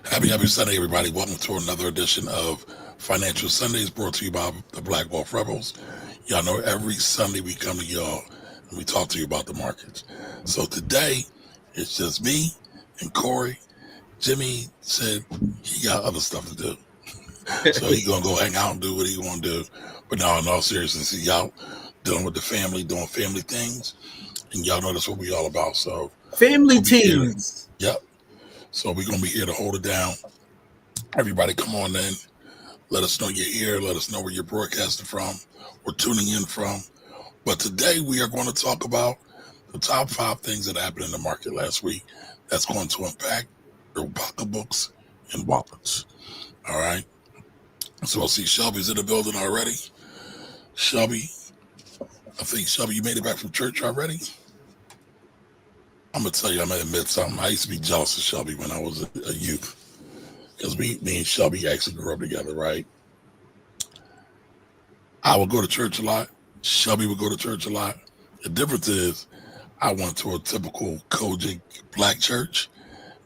Happy Sunday, everybody. Welcome to another edition of Financial Sundays brought to you by the Black Wealth Rebels. Y'all know every Sunday we come to y'all and we talk to you about the markets. So today, it's just me and Corey. Jimmy said he got other stuff to do. So he going to go hang out and do what he want to do. But now, in all seriousness, he out dealing with the family, doing family things. And y'all know that's what we all about. So Family we'll be here. teams. Yep. So we're going to be here to hold it down. Everybody come on in. Let us know you're here. Let us know where you're broadcasting from or tuning in from. But today we are going to talk about the top 5 things that happened in the market last week that's going to impact your pocketbooks and wallets. All right. So I see Shelby's in the building already. Shelby, I think, Shelby, you made it back from church already? I'm going to tell you, I'm going to admit something. I used to be jealous of Shelby when I was a youth. Because me and Shelby actually grew up together, right? I would go to church a lot. Shelby would go to church a lot. The difference is I went to a typical Kojic black church,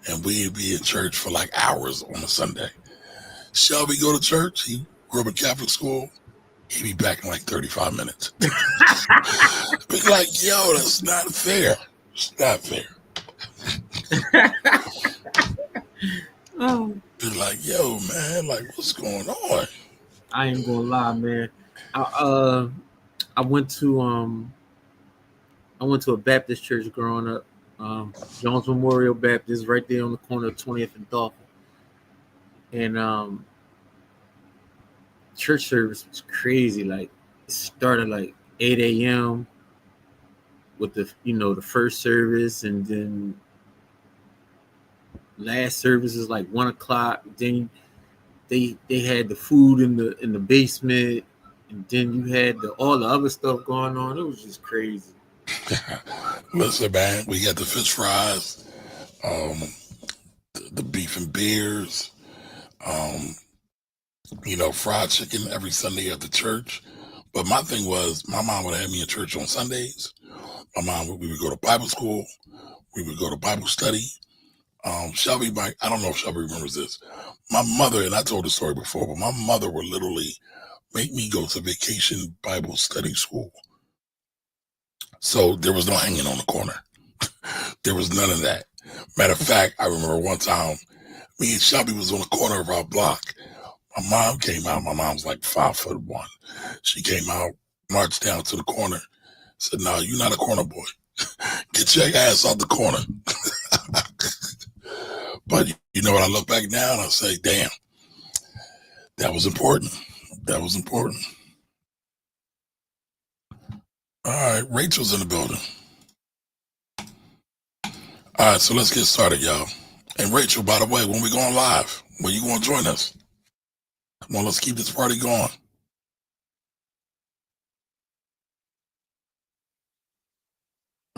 and we'd be in church for like hours on a Sunday. Shelby go to church. He grew up in Catholic school. He'd be back in like 35 minutes. Be like, yo, that's not fair. It's not fair. Be like, yo, man, like, what's going on? I ain't gonna lie, man. I went to a Baptist church growing up, Jones Memorial Baptist, right there on the corner of 20th and Dolphin. And church service was crazy. Like it started like 8 a.m. with the first service, and then last service is like 1 o'clock. Then they had the food in the basement, and then you had all the other stuff going on. It was just crazy. Listen, man, we got the fish fries, the beef and beers, fried chicken every Sunday at the church. But my thing was, my mom would have me in church on Sundays. We would go to Bible school. We would go to Bible study. Shelby, I don't know if Shelby remembers this. My mother, and I told the story before, but my mother would literally make me go to vacation Bible study school. So there was no hanging on the corner. There was none of that. Matter of fact, I remember one time, me and Shelby was on the corner of our block. My mom came out. My mom's like 5'1". She came out, marched down to the corner, said, "No, you're not a corner boy. Get your ass out the corner." But when I look back now and I say, damn, that was important. That was important. All right, Rachel's in the building. All right, so let's get started, y'all. And Rachel, by the way, when we going live, when you going to join us? Come on, let's keep this party going.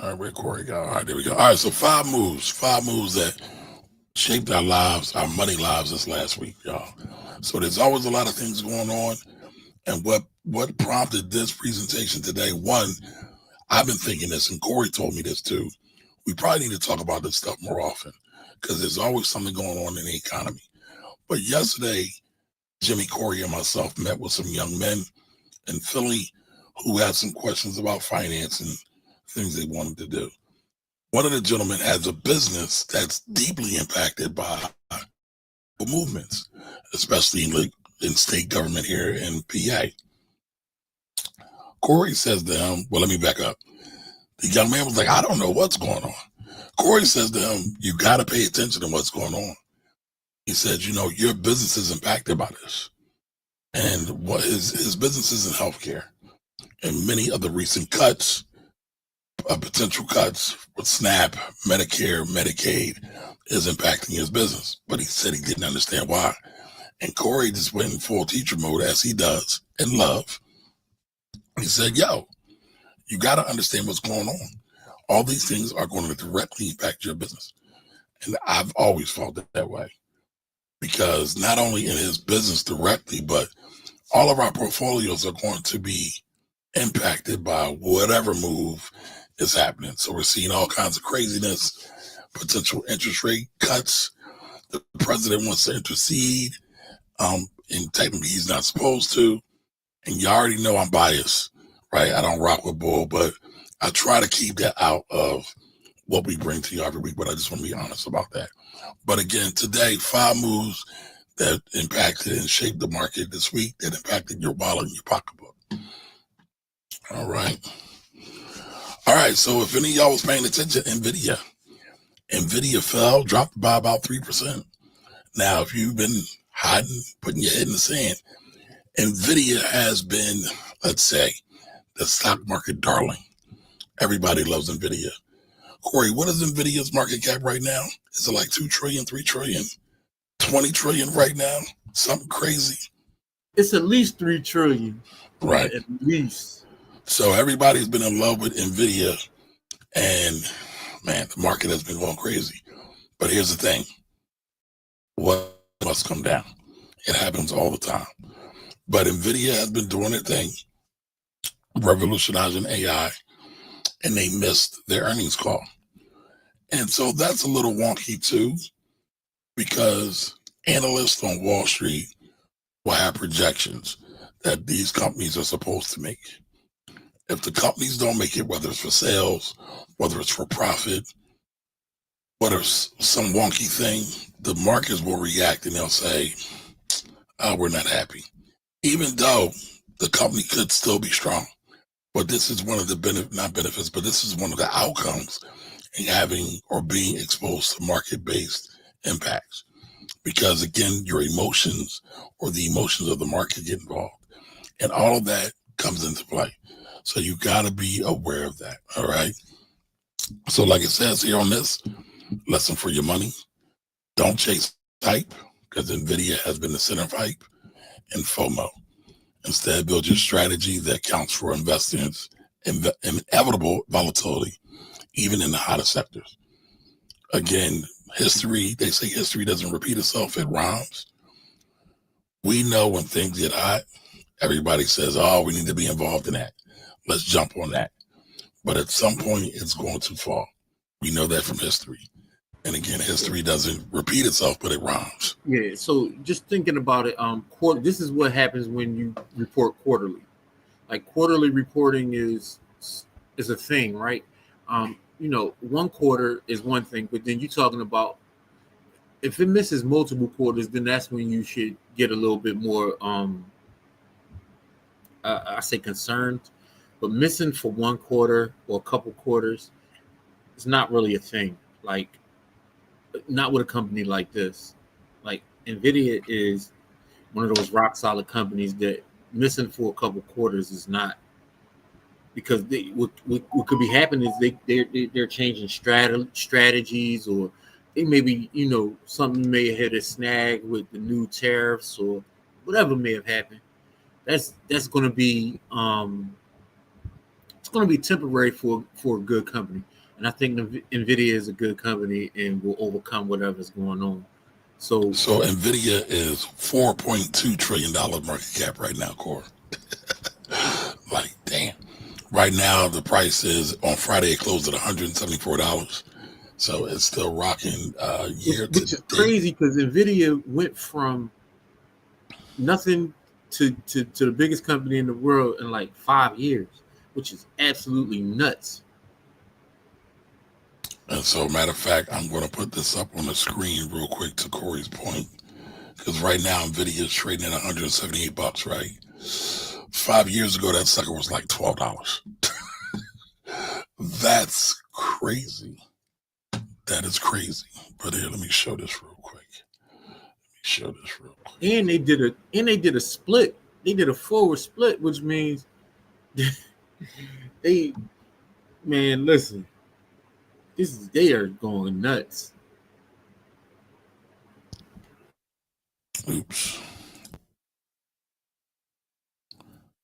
All right, where Corey go? All right, there we go. All right, so 5 moves that shaped our lives, our money lives this last week, y'all. So there's always a lot of things going on. And what prompted this presentation today, one, I've been thinking this, and Corey told me this too. We probably need to talk about this stuff more often because there's always something going on in the economy. But yesterday, Jimmy, Corey, and myself met with some young men in Philly who had some questions about finance and things they wanted to do. One of the gentlemen has a business that's deeply impacted by movements, especially in state government here in PA. Corey says to him, well, let me back up. The young man was like, I don't know what's going on. Corey says to him, you got to pay attention to what's going on. He said, your business is impacted by this. And what his business is in healthcare. And many of the recent cuts, potential cuts with SNAP, Medicare, Medicaid is impacting his business. But he said he didn't understand why. And Corey just went in full teacher mode, as he does in love. He said, yo, you got to understand what's going on. All these things are going to directly impact your business. And I've always felt that way. Because not only in his business directly, but all of our portfolios are going to be impacted by whatever move is happening. So we're seeing all kinds of craziness, potential interest rate cuts, The president wants to intercede, and technically he's not supposed to. And you already know I'm biased, right? I don't rock with bull, but I try to keep that out of what we bring to you every week. But I just want to be honest about that. But again, today, 5 moves that impacted and shaped the market this week that impacted your wallet and your pocketbook. All right. All right. So if any of y'all was paying attention, NVIDIA fell, dropped by about 3%. Now, if you've been hiding, putting your head in the sand, NVIDIA has been, let's say, the stock market darling. Everybody loves NVIDIA. Corey, what is NVIDIA's market cap right now? Is it like 2 trillion, 3 trillion, 20 trillion right now? Something crazy. It's at least 3 trillion. Right. At least. So everybody's been in love with NVIDIA, and man, the market has been going crazy. But here's the thing. What must come down? It happens all the time. But NVIDIA has been doing their thing, revolutionizing AI, and they missed their earnings call. And so that's a little wonky too, because analysts on Wall Street will have projections that these companies are supposed to make. If the companies don't make it, whether it's for sales, whether it's for profit, whether it's some wonky thing, the markets will react and they'll say, oh, we're not happy. Even though the company could still be strong. But this is one of the not benefits, but this is one of the outcomes in having or being exposed to market-based impacts. Because again, your emotions or the emotions of the market get involved. And all of that comes into play. So you got to be aware of that. All right. So like it says here on this lesson for your money, don't chase hype, because NVIDIA has been the center of hype, and FOMO. Instead, build your strategy that counts for investors' inevitable volatility, even in the hottest sectors. Again, history, they say history doesn't repeat itself, it rhymes. We know when things get hot, everybody says, oh, we need to be involved in that. Let's jump on that. But at some point, it's going to fall. We know that from history. And again, history doesn't repeat itself, but it rhymes. Yeah. So just thinking about it, this is what happens when you report quarterly. Like quarterly reporting is a thing, right? One quarter is one thing, but then you're talking about if it misses multiple quarters, then that's when you should get a little bit more, I say concerned. But missing for one quarter or a couple quarters, it's not really a thing. Like, not with a company like this. Like NVIDIA is one of those rock solid companies that missing for a couple quarters is not, because what could be happening is they're changing strategies, or they maybe something may have hit a snag with the new tariffs or whatever may have happened. That's going to be it's going to be temporary for a good company, and I think NVIDIA is a good company and will overcome whatever's going on. So NVIDIA is $4.2 trillion market cap right now, Core. Like, damn. Right now, the price is, on Friday, it closed at $174. So it's still rocking year to which is crazy, because NVIDIA went from nothing to the biggest company in the world in like 5 years, which is absolutely nuts. And so, matter of fact, I'm going to put this up on the screen real quick to Corey's point, because right now NVIDIA is trading at $178, right? 5 years ago, that sucker was like $12. That's crazy. That is crazy. But here, let me show this real quick. And they did a split. They did a forward split, which means listen. They are going nuts. Oops.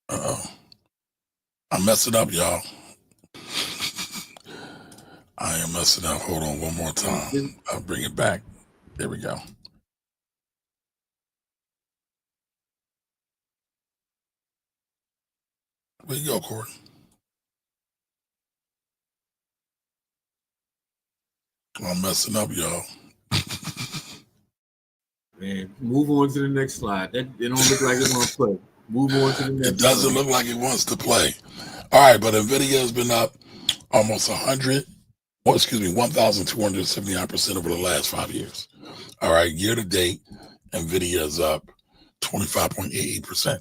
Uh-oh. I'm messing up, y'all. I am messing up. Hold on one more time. I'll bring it back. There we go. Where you go, Corey? I'm messing up, y'all. Man, move on to the next slide. That it don't look like it want to play. Move on to the next. It doesn't slide. look like it wants to play. All right, but NVIDIA has been up almost 1,279% over the last 5 years. All right, year to date, NVIDIA is up 25.88%,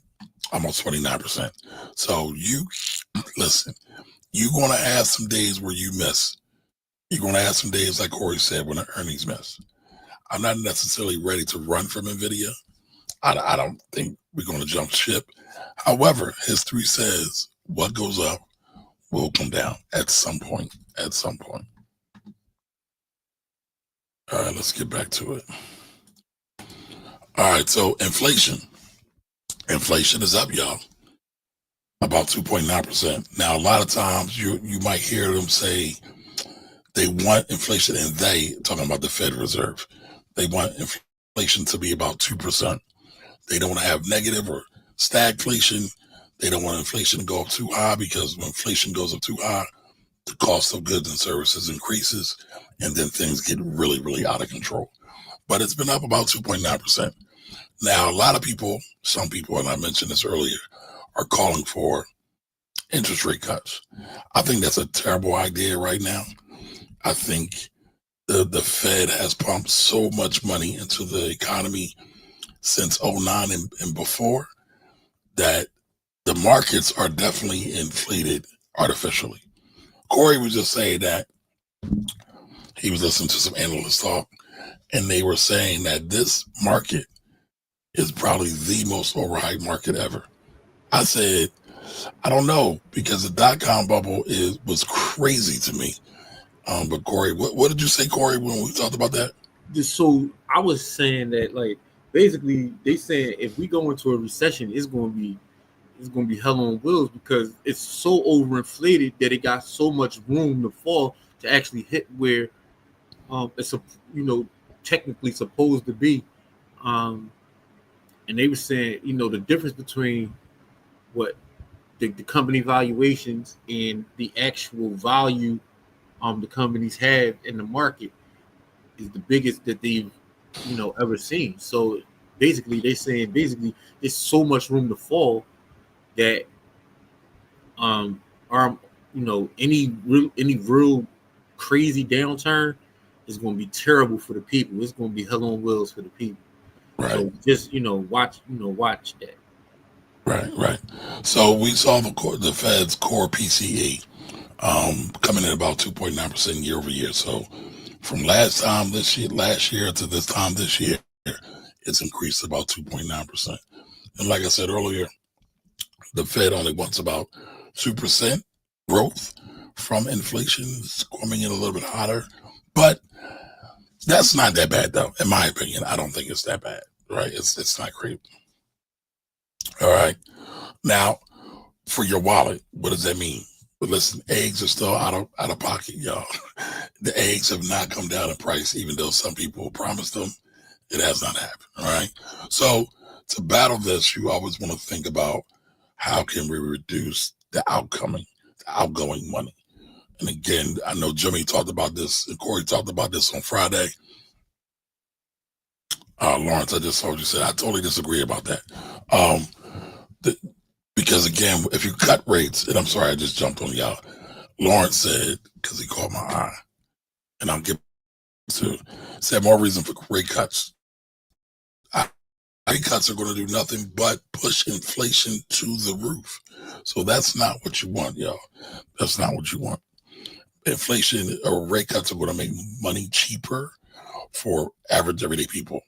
almost 29%. So you listen, you're going to have some days where you miss. You're going to have some days, like Corey said, when the earnings miss. I'm not necessarily ready to run from NVIDIA. I don't think we're going to jump ship. However, history says what goes up will come down at some point. At some point. All right, let's get back to it. All right, so inflation. Inflation is up, y'all, about 2.9%. Now, a lot of times you might hear them say they want inflation, and they, talking about the Fed Reserve, they want inflation to be about 2%. They don't want to have negative or stagflation. They don't want inflation to go up too high, because when inflation goes up too high, the cost of goods and services increases, and then things get really, really out of control. But it's been up about 2.9%. Now, a lot of people, some people, and I mentioned this earlier, are calling for interest rate cuts. I think that's a terrible idea right now. I think the Fed has pumped so much money into the economy since 2009 and before that the markets are definitely inflated artificially. Corey was just saying that he was listening to some analysts talk, and they were saying that this market is probably the most overhyped market ever. I said, I don't know, because the dot-com bubble was crazy to me. But Corey, what did you say, Corey, when we talked about that? So I was saying that, like, basically they saying if we go into a recession, it's going to be hell on wheels, because it's so overinflated that it got so much room to fall to actually hit where it's technically supposed to be. And they were saying, the difference between what the company valuations and the actual value the companies have in the market is the biggest that they've ever seen. So basically they're saying there's so much room to fall that any real crazy downturn is going to be terrible for the people. It's going to be hell on wheels for the people. Right. So just watch that. Right. So we saw the Fed's core PCE coming in about 2.9% year over year. So from last year to this time this year, it's increased about 2.9%. And like I said earlier, the Fed only wants about 2% growth from inflation. It's coming in a little bit hotter, but that's not that bad, though. In my opinion, I don't think it's that bad, right? It's not great. All right. Now, for your wallet, what does that mean? But listen, eggs are still out of pocket, y'all. The eggs have not come down in price, even though some people promised them. It has not happened. All right. So to battle this, you always want to think about how can we reduce the outgoing money. And again, I know Jimmy talked about this, and Corey talked about this on Friday. Lawrence, I just heard you say I totally disagree about that. Because again, if you cut rates, and I'm sorry, I just jumped on y'all. Lawrence said, because he caught my eye, and I'll get to said more reason for rate cuts. Rate cuts are going to do nothing but push inflation to the roof. So that's not what you want, y'all. That's not what you want. Inflation or rate cuts are going to make money cheaper for average everyday people.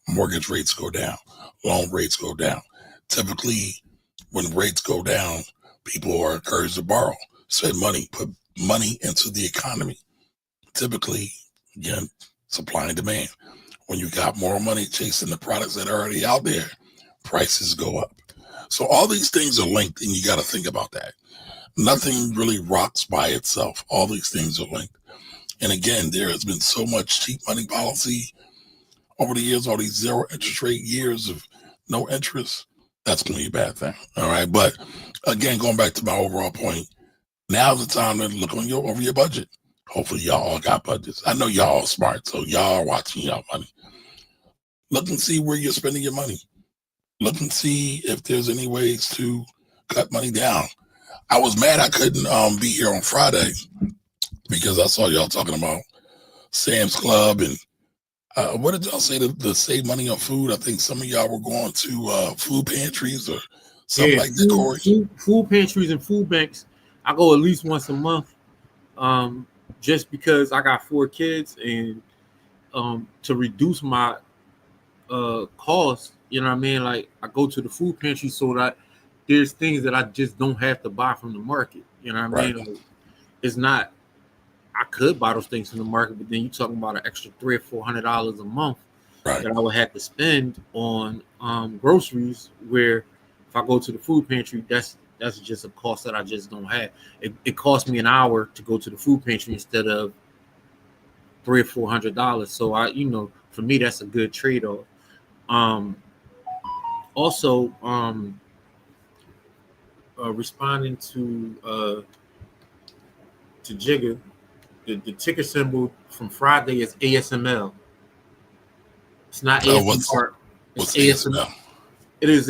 Mortgage rates go down. Loan rates go down. Typically, when rates go down, people are encouraged to borrow, spend money, put money into the economy. Typically, again, supply and demand. When you got more money chasing the products that are already out there, prices go up. So all these things are linked, and you got to think about that. Nothing really rocks by itself. All these things are linked. And again, there has been so much cheap money policy over the years, all these zero interest rate years of no interest. That's going to be a bad thing. All right. But again, going back to my overall point, now's the time to look over your budget. Hopefully y'all all got budgets. I know y'all are smart, so y'all are watching y'all money. Look and see where you're spending your money. Look and see if there's any ways to cut money down. I was mad I couldn't be here on Friday because I saw y'all talking about Sam's Club and what did y'all say to save money on food? I think some of y'all were going to food pantries or something like that, Corey. Food pantries and food banks. I go at least once a month, just because I got 4 kids and to reduce my costs. You know what I mean? Like I go to the food pantry so that there's things that I just don't have to buy from the market. You know what I mean? Like, it's not. I could buy those things from the market, but then you're talking about an extra $300 or $400 a month that I would have to spend on groceries. Where if I go to the food pantry, that's just a cost that I just don't have. It costs me an hour to go to the food pantry instead of $300 or $400. So for me, that's a good trade-off. Also, responding to Jigga. The ticker symbol from Friday is ASML. It's not ASMR. What's ASML? It is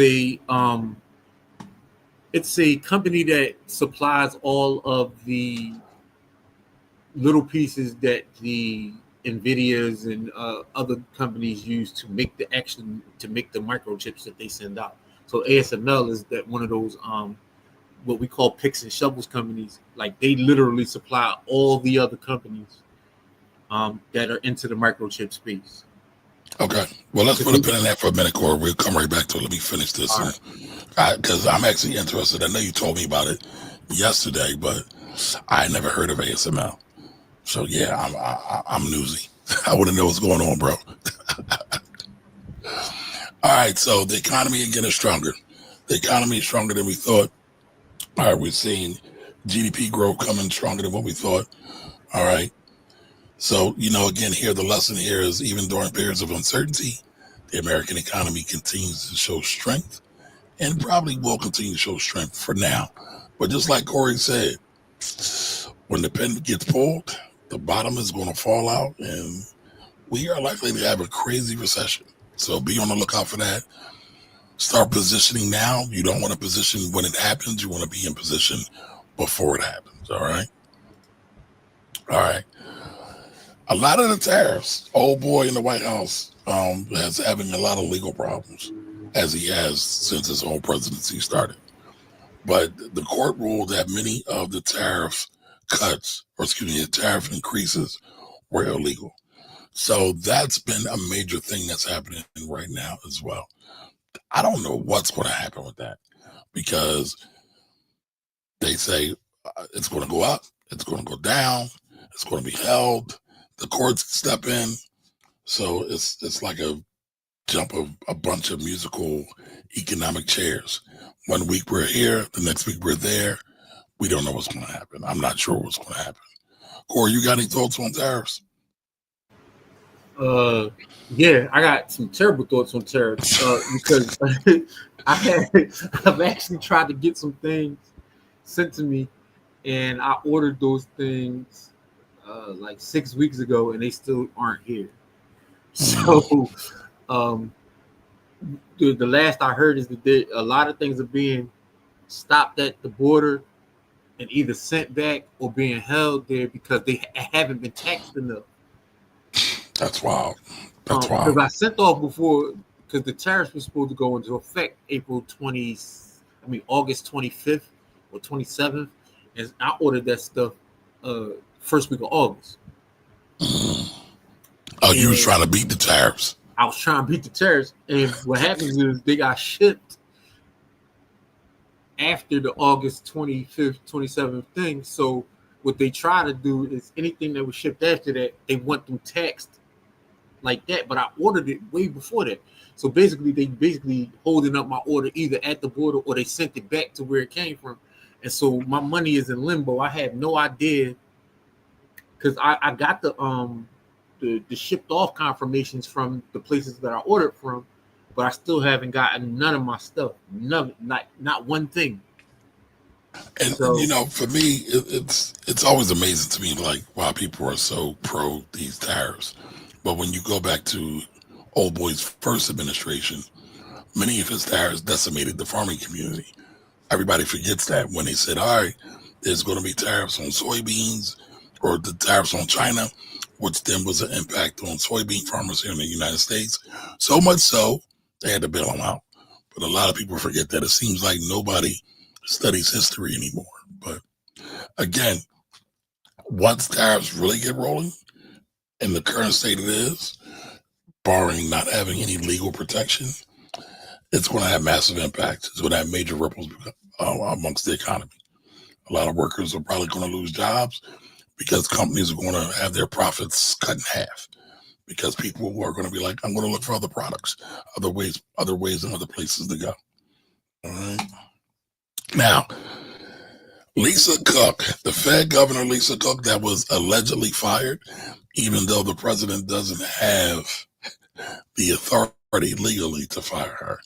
it's a company that supplies all of the little pieces that the NVIDIAs and other companies use to make the microchips that they send out. So ASML is that one of those what we call picks and shovels companies. Like they literally supply all the other companies that are into the microchip space. Okay. Well, let's put a pin in that for a minute, Corey. We'll come right back to it. Let me finish this. Because I'm actually interested. I know you told me about it yesterday, but I never heard of ASML. So, yeah, I'm newsy. I want to know what's going on, bro. All right. So the economy again is stronger. The economy is stronger than we thought. All right, we're seeing GDP growth coming stronger than what we thought. All right. So, again, here, the lesson here is even during periods of uncertainty, the American economy continues to show strength and probably will continue to show strength for now. But just like Corey said, when the pen gets pulled, the bottom is going to fall out and we are likely to have a crazy recession. So be on the lookout for that. Start positioning now. You don't want to position when it happens. You want to be in position before it happens. All right. All right. A lot of the tariffs, old boy in the White House has having a lot of legal problems, as he has since his whole presidency started. But the court ruled that many of the tariff the tariff increases were illegal. So that's been a major thing that's happening right now as well. I don't know what's going to happen with that because they say it's going to go up, it's going to go down, it's going to be held. The courts step in. So it's like a jump of a bunch of musical economic chairs. 1 week we're here, the next week we're there. We don't know what's going to happen. I'm not sure what's going to happen. Corey, you got any thoughts on tariffs? Yeah, I got some terrible thoughts on tariffs because I've actually tried to get some things sent to me, and I ordered those things like 6 weeks ago, and they still aren't here. So, the last I heard is that a lot of things are being stopped at the border and either sent back or being held there because they haven't been taxed enough. That's wild. That's wild. Because I sent off before, because the tariffs were supposed to go into effect August 25th or 27th, and I ordered that stuff first week of August. Oh, you was trying to beat the tariffs. I was trying to beat the tariffs, and what happens is they got shipped after the August 25th, 27th thing. So what they try to do is anything that was shipped after that, they want them taxed like that. But I ordered it way before that. So basically, they holding up my order either at the border or they sent it back to where it came from. And so my money is in limbo. I have no idea because I got the shipped off confirmations from the places that I ordered from, but I still haven't gotten none of my stuff. None, not one thing. And so, for me, it's always amazing to me, like why people are so pro these tariffs. But when you go back to Old Boy's first administration, many of his tariffs decimated the farming community. Everybody forgets that when they said, all right, there's going to be tariffs on soybeans or the tariffs on China, which then was an impact on soybean farmers here in the United States. So much so, they had to bail them out. But a lot of people forget that. It seems like nobody studies history anymore. But again, once tariffs really get rolling, in the current state it is, barring not having any legal protection, it's going to have massive impacts. It's going to have major ripples amongst the economy. A lot of workers are probably going to lose jobs because companies are going to have their profits cut in half because people are going to be like, I'm going to look for other products, other ways and other places to go. All right. Now, Lisa Cook, the Fed governor Lisa Cook, that was allegedly fired, even though the president doesn't have the authority legally to fire her.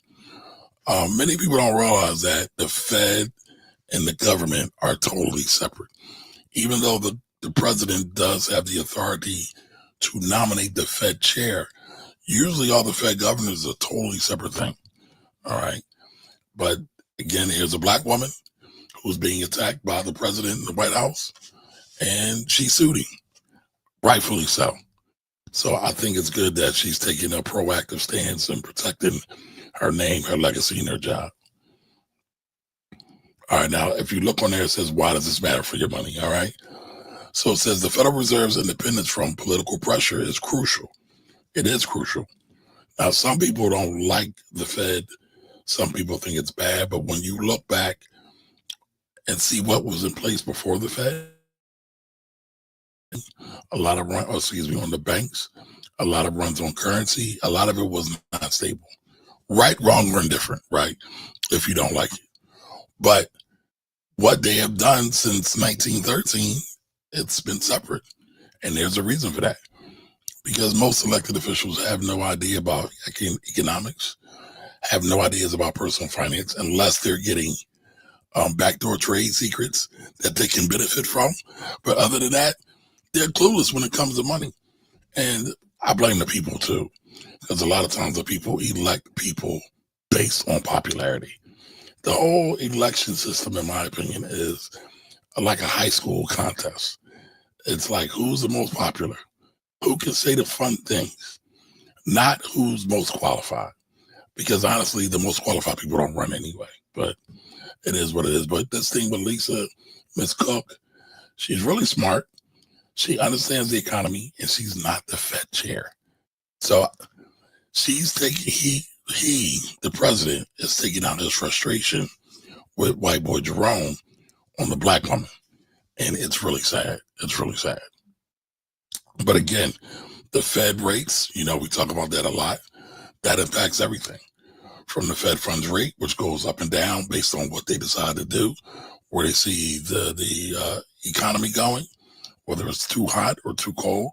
Many people don't realize that the Fed and the government are totally separate. Even though the president does have the authority to nominate the Fed chair, usually all the Fed governors are a totally separate thing. All right. But again, here's a black woman who's being attacked by the president in the White House, and she sued him, rightfully so. So I think it's good that she's taking a proactive stance in protecting her name, her legacy, and her job. All right, now, if you look on there, it says, why does this matter for your money? All right. So it says the Federal Reserve's independence from political pressure is crucial. It is crucial. Now, some people don't like the Fed. Some people think it's bad. But when you look back and see what was in place before the Fed, a lot of on the banks, a lot of runs on currency, a lot of it was not stable. Right, wrong, or indifferent, right? If you don't like it. But what they have done since 1913, it's been separate. And there's a reason for that. Because most elected officials have no idea about economics, have no ideas about personal finance, unless they're getting backdoor trade secrets that they can benefit from. But other than that, they're clueless when it comes to money. And I blame the people too, because a lot of times the people elect people based on popularity. The whole election system, in my opinion, is like a high school contest. It's like, who's the most popular? Who can say the fun things? Not who's most qualified. Because honestly, the most qualified people don't run anyway. But it is what it is. But this thing with Lisa, Miss Cook, she's really smart. She understands the economy, and she's not the Fed chair. So she's taking, the president, is taking out his frustration with white boy Jerome on the black woman. And it's really sad. It's really sad. But again, the Fed rates, we talk about that a lot. That impacts everything. From the Fed funds rate, which goes up and down based on what they decide to do, where they see the economy going, whether it's too hot or too cold.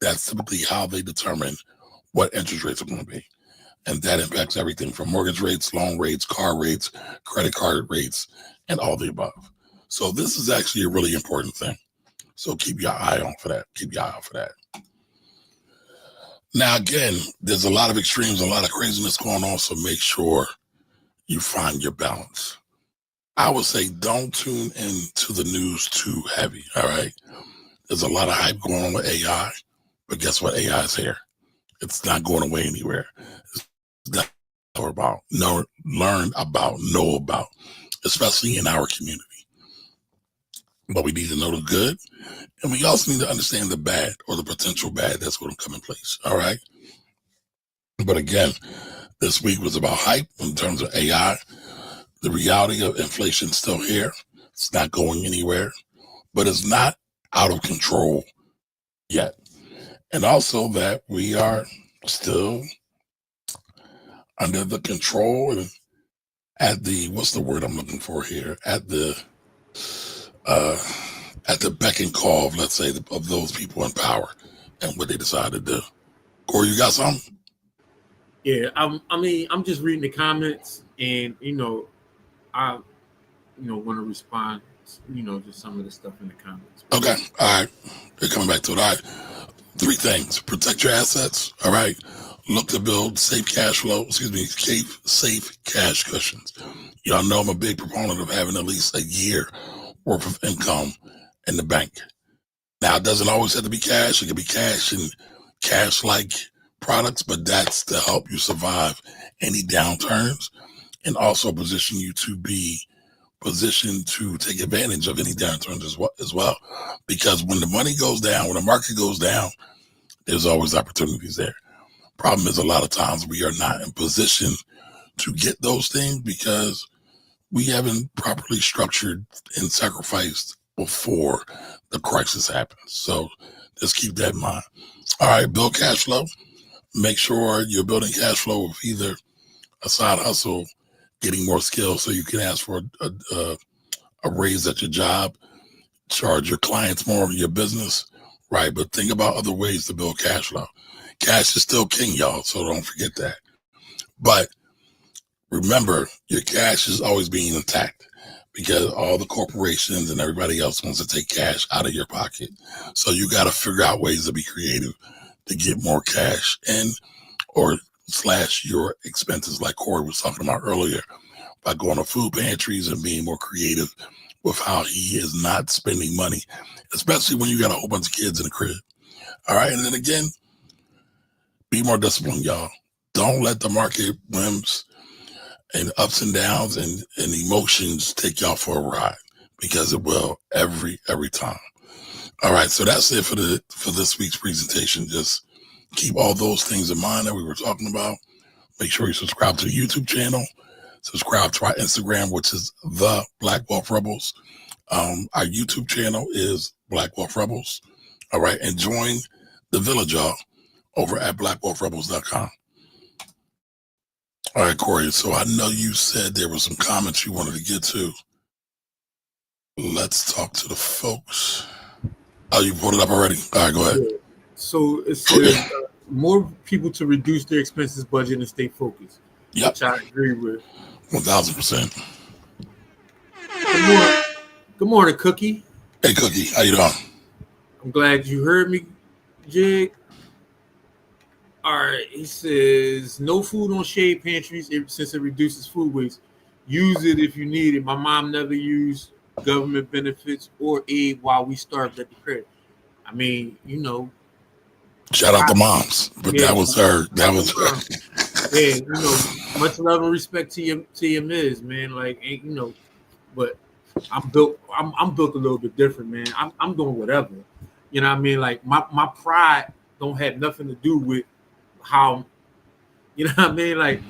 That's typically how they determine what interest rates are going to be. And that impacts everything from mortgage rates, loan rates, car rates, credit card rates, and all the above. So this is actually a really important thing. So keep your eye on for that. Keep your eye out for that. Now, again, there's a lot of extremes, a lot of craziness going on, so make sure you find your balance. I would say don't tune into the news too heavy, all right? There's a lot of hype going on with AI, but guess what? AI is here. It's not going away anywhere. It's not about, learn about, know about, especially in our community. But we need to know the good, and we also need to understand the bad or the potential bad that's going to come in place, all right? But again, this week was about hype in terms of AI. The reality of inflation is still here. It's not going anywhere, but it's not out of control yet. And also that we are still under the control and at the, what's the word I'm looking for here? At the beck and call of, let's say, of those people in power and what they decide to do. Corey, you got something? Yeah, I'm just reading the comments, and I want to respond, to some of the stuff in the comments. Okay, all right. We're coming back to it. All right. 3 things. Protect your assets, all right? Look to build safe cash cushions. Y'all know I'm a big proponent of having at least a year worth of income in the bank. Now, it doesn't always have to be cash. It can be cash and cash-like products, but that's to help you survive any downturns and also position you to be positioned to take advantage of any downturns as well. Because when the money goes down, when the market goes down, there's always opportunities there. Problem is, a lot of times we are not in position to get those things because we haven't properly structured and sacrificed before the crisis happens. So just keep that in mind. All right, build cash flow. Make sure you're building cash flow with either a side hustle, getting more skills so you can ask for a raise at your job, charge your clients more in your business, right? But think about other ways to build cash flow. Cash is still king, y'all, so don't forget that. But remember, your cash is always being attacked because all the corporations and everybody else wants to take cash out of your pocket. So you got to figure out ways to be creative to get more cash in or slash your expenses like Corey was talking about earlier by going to food pantries and being more creative with how he is not spending money, especially when you got a whole bunch of kids in the crib. All right. And then again, be more disciplined, y'all. Don't let the market whims and ups and downs and emotions take y'all for a ride because it will every time. All right, so that's it for this week's presentation. Just keep all those things in mind that we were talking about. Make sure you subscribe to the YouTube channel. Subscribe to our Instagram, which is the Black Wealth Rebels. Our YouTube channel is Black Wealth Rebels. All right, and join the village, y'all, over at blackwealthrebels.com. All right, Corey, so I know you said there were some comments you wanted to get to. Let's talk to the folks. Oh, you pulled it up already? All right, go ahead. Yeah. So it says more people to reduce their expenses budget and stay focused, which I agree with. 1,000%. Good morning, Cookie. Hey, Cookie, how you doing? I'm glad you heard me, Jig. All right, he says no food on shade pantries since it reduces food waste. Use it if you need it. My mom never used government benefits or aid while we starved at the crib. I mean, shout out to moms, but that was her. That was her. Yeah, much love and respect to your Miz, man. Like, but I'm built a little bit different, man. I'm doing whatever. You know what I mean? Like my pride don't have nothing to do with how, you know what I mean? Like,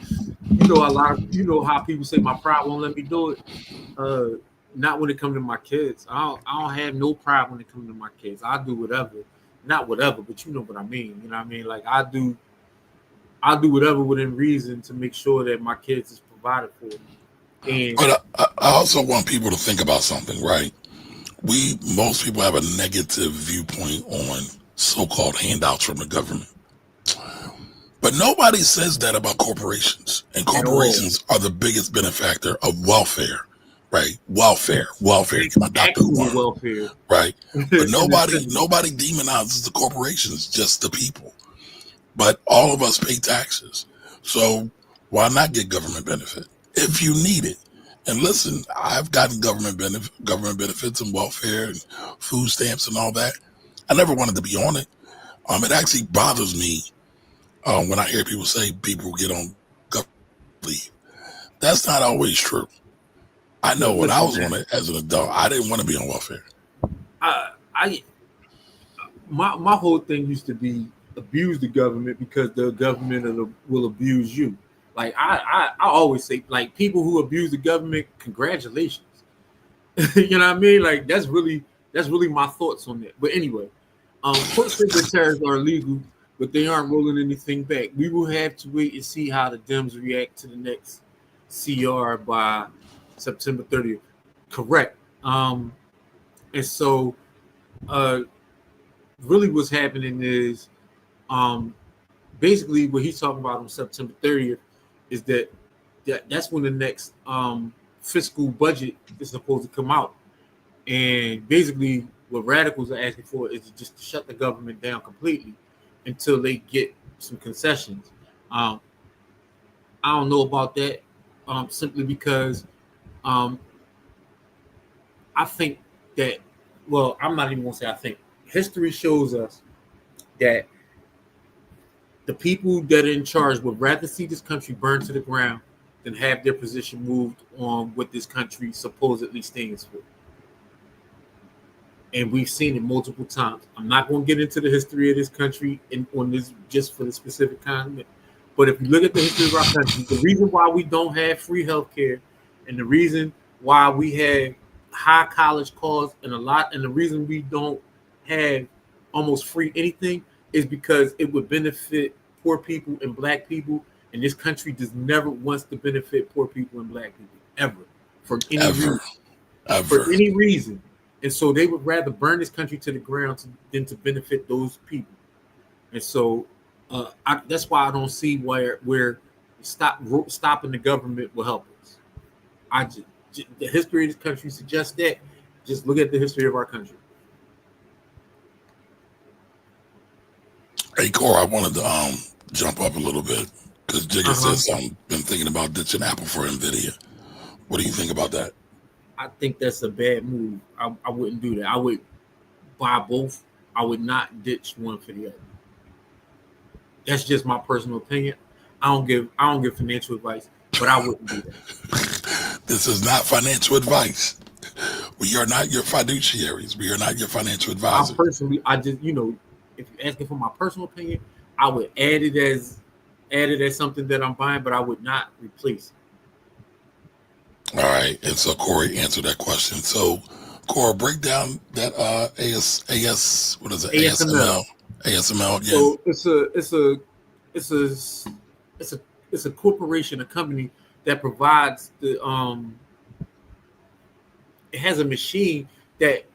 how people say my pride won't let me do it. Not when it comes to my kids. I don't have no pride when it comes to my kids. I do whatever. Not whatever, but you know what I mean. You know what I mean? Like I'll do whatever within reason to make sure that my kids is provided for. But I also want people to think about something, right? Most people have a negative viewpoint on so-called handouts from the government. But nobody says that about corporations. And corporations are the biggest benefactor of welfare, right? Welfare. My Dr. Welfare. Right? But nobody demonizes the corporations, just the people. But all of us pay taxes. So why not get government benefit if you need it? And listen, I've gotten government benefits and welfare and food stamps and all that. I never wanted to be on it. It actually bothers me when I hear people say people get on government leave. That's not always true. I know when I was on it as an adult, I didn't want to be on welfare. My whole thing used to be abuse the government because the government will abuse you. Like I always say, like people who abuse the government, congratulations. You know what I mean? Like that's really my thoughts on that. But anyway, Court said the tariffs are illegal, but they aren't rolling anything back. We will have to wait and see how the Dems react to the next CR by September 30th. Correct. And so really what's happening is basically what he's talking about on September 30th is that's when the next fiscal budget is supposed to come out. And basically what radicals are asking for is just to shut the government down completely until they get some concessions. Um, I don't know about that, simply because um, I think that, well, I'm not even going to say I think. History shows us that the people that are in charge would rather see this country burned to the ground than have their position moved on what this country supposedly stands for. And we've seen it multiple times. I'm not going to get into the history of this country on this just for the specific continent. But if you look at the history of our country, the reason why we don't have free healthcare, and the reason why we have high college costs, and the reason we don't have almost free anything is because it would benefit poor people and black people, and this country does never wants to benefit poor people and black people ever for any reason. For any reason. And so they would rather burn this country to the ground than to benefit those people. And so that's why I don't see where stopping the government will help us. The history of this country suggests that. Just look at the history of our country. Hey, Cora, I wanted to jump up a little bit because Jigga says something. Been thinking about ditching Apple for NVIDIA. What do you think about that? I think that's a bad move. I wouldn't do that. I would buy both. I would not ditch one for the other. That's just my personal opinion. I don't give financial advice, but I wouldn't do that. This is not financial advice. We are not your fiduciaries. We are not your financial advisors. I just, if you're asking for my personal opinion, I would add it as something that I'm buying, but I would not replace it. All right, and so Corey answered that question. So, Cora, break down that what is it? ASML again. So it's a corporation, a company that provides it has a machine that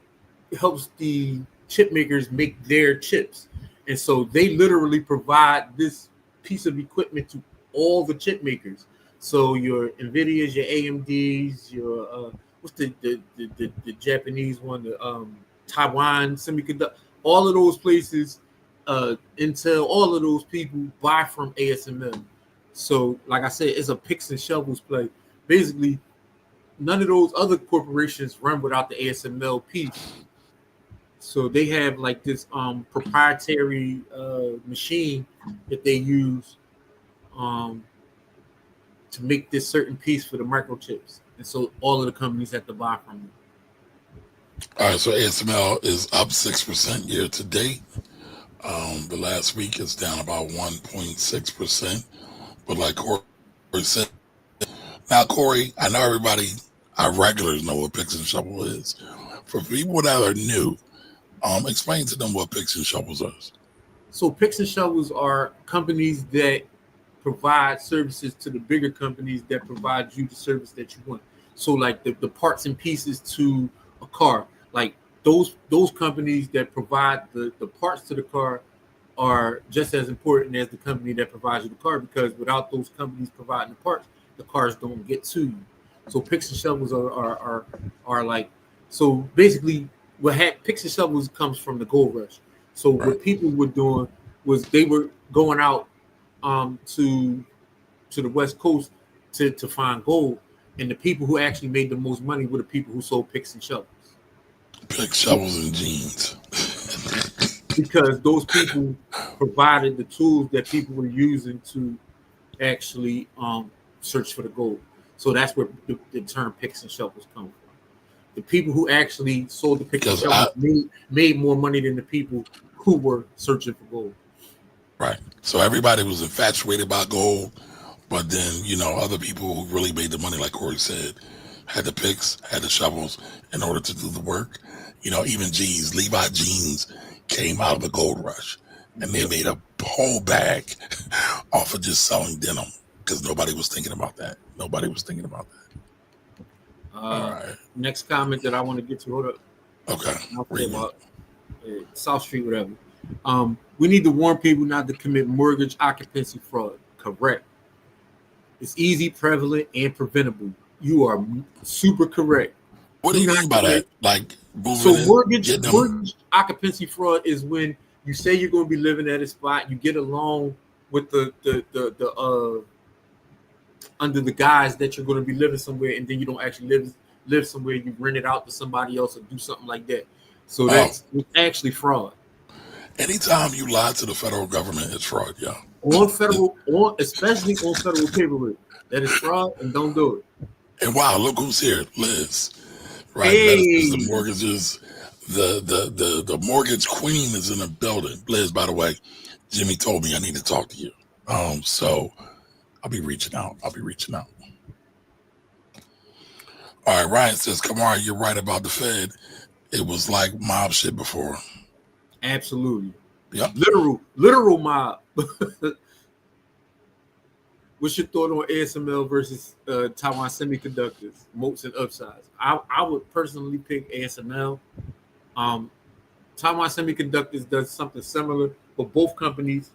helps the chip makers make their chips, and so they literally provide this piece of equipment to all the chip makers. So your NVIDIAs, your AMDs, your what's the Japanese one, the Taiwan Semiconductor, all of those places, Intel, all of those people buy from ASML. So, like I said, it's a picks and shovels play. Basically, none of those other corporations run without the ASML piece. So they have like this proprietary machine that they use to make this certain piece for the microchips, and so all of the companies have to buy from them. All right, so ASML is up 6% year to date. The last week is down about 1.6%. But like Corey said, now Corey, I know everybody, our regulars know what picks and shovel is. For people that are new, explain to them what picks and shovels is. So picks and shovels are companies that provide services to the bigger companies that provide you the service that you want. So like the parts and pieces to a car, like those companies that provide the parts to the car are just as important as the company that provides you the car, because without those companies providing the parts, the cars don't get to you. So picks and shovels are like, so basically picks and shovels comes from the gold rush. So what people were doing was they were going out to the West Coast to find gold, and the people who actually made the most money were the people who sold picks and shovels. Picks, shovels, and jeans. Because those people provided the tools that people were using to actually search for the gold. So that's where the term picks and shovels come from. The people who actually sold the picks and shovels made more money than the people who were searching for gold. Right. So everybody was infatuated by gold, but then, other people who really made the money, like Corey said, had the picks, had the shovels in order to do the work. Even jeans, Levi jeans came out of the gold rush, and they made a whole bag off of just selling denim because nobody was thinking about that. All right. Next comment that I want to get to. Hold up. Okay. About South Street, whatever. We need to warn people not to commit mortgage occupancy fraud. Correct. It's easy, prevalent, and preventable. You are super correct. What do you mean by that? Like, mortgage occupancy fraud is when you say you're going to be living at a spot, you get a loan, with the under the guise that you're going to be living somewhere, and then you don't actually live somewhere. You rent it out to somebody else or do something like that. So that's actually fraud. Anytime you lie to the federal government, it's fraud, yeah. Especially on federal paperwork, that is fraud, and don't do it. And wow, look who's here, Liz. Right, Hey. the mortgages, the mortgage queen is in the building. Liz, by the way, Jimmy told me I need to talk to you. So I'll be reaching out. All right, Ryan says, Kamara, you're right about the Fed. It was like mob shit before. Absolutely. Yep. Literal mob. What's your thought on ASML versus Taiwan Semiconductors, moats and upsides? I would personally pick ASML. Taiwan Semiconductors does something similar, but both companies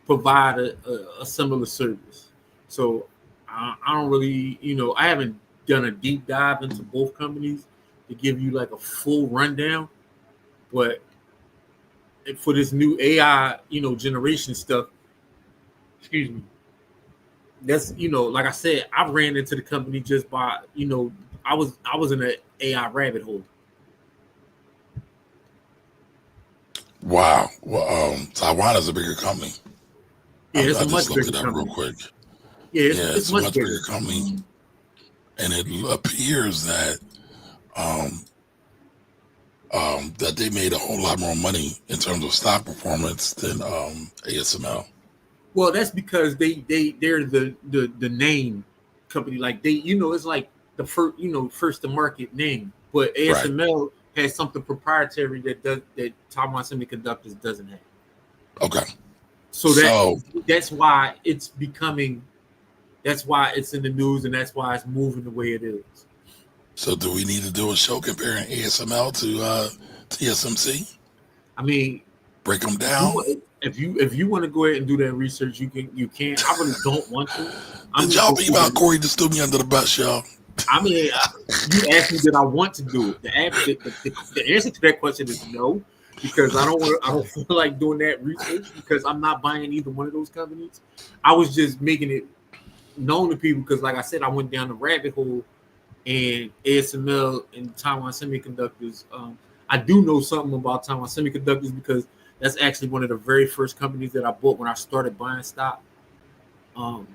provide a similar service. So I don't really, I haven't done a deep dive into both companies to give you like a full rundown, but for this new AI, generation stuff, excuse me, that's, like I said, I ran into the company just by, I was in an AI rabbit hole. Wow. Well, Taiwan is a bigger company. Yeah, I just looked it up real quick. Yeah, it's a much bigger company. And it appears that that they made a whole lot more money in terms of stock performance than ASML. Well, that's because they're the name company. Like it's like the first to market name. But ASML has something proprietary that Taiwan Semiconductors doesn't have. Okay. So that's why it's becoming. That's why it's in the news, and that's why it's moving the way it is. So, do we need to do a show comparing ASML to TSMC? I mean, break them down. If you want to go ahead and do that research, you can. I really don't want to. Did y'all think about Corey just threw me under the bus, y'all? I mean, you asked me did I want to do it. The answer to that question is no, because I don't feel like doing that research because I'm not buying either one of those companies. I was just making it known to people because, like I said, I went down the rabbit hole, and ASML and Taiwan Semiconductors. I do know something about Taiwan Semiconductors because that's actually one of the very first companies that I bought when I started buying stock. And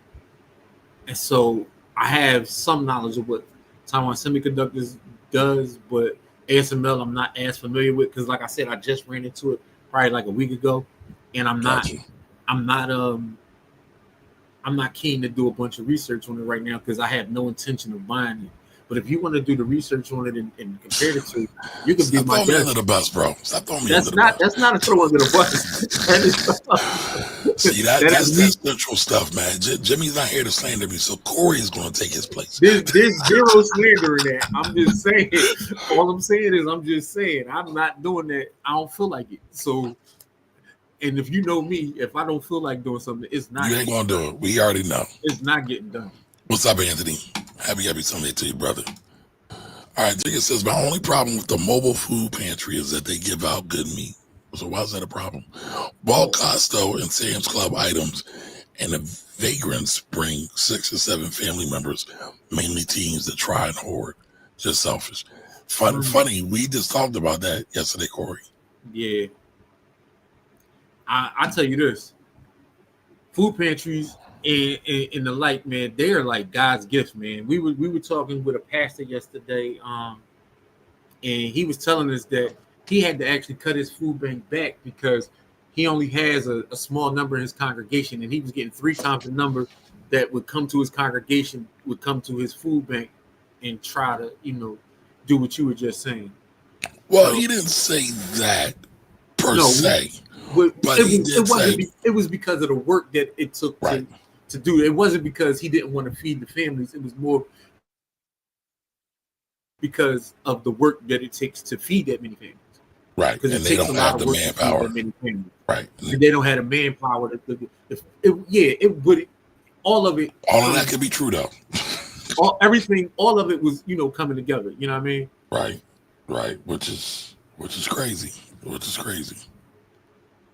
so I have some knowledge of what Taiwan Semiconductors does, but ASML I'm not as familiar with because, like I said, I just ran into it probably like a week ago, and I'm not keen to do a bunch of research on it right now because I have no intention of buying it. But if you want to do the research on it and compare it to, you can be my guest. Under the bus, bro. Stop throwing me under the bus. That's not a throw under the bus. See, that's central stuff, man. Jimmy's not here to slander me, so Corey is going to take his place. There's zero slander in that. I'm just saying. All I'm saying is I'm just saying. I'm not doing that. I don't feel like it. So, and if you know me, if I don't feel like doing something, it's not. You ain't going to do it. We already know. It's not getting done. What's up, Anthony? Happy Sunday to you, brother. All right, Jigga says, my only problem with the mobile food pantry is that they give out good meat. So why is that a problem? Bulk Costco and Sam's Club items and the vagrants bring 6 or 7 family members, mainly teens, to try and hoard. Just selfish. Funny, we just talked about that yesterday, Corey. Yeah. I tell you this. Food pantries and the like, man, they are like God's gifts, man. We were talking with a pastor yesterday, and he was telling us that he had to actually cut his food bank back because he only has a small number in his congregation, and he was getting 3 times the number that would come to his congregation would come to his food bank and try to, do what you were just saying. Well, he didn't say that per se, but it was because of the work that it took to do it. It wasn't because he didn't want to feed the families. It was more because of the work that it takes to feed that many families. Right, because and they don't have the manpower. Right, and they don't have the manpower. All of that could be true though. all of it was coming together. You know what I mean? Right, which is crazy.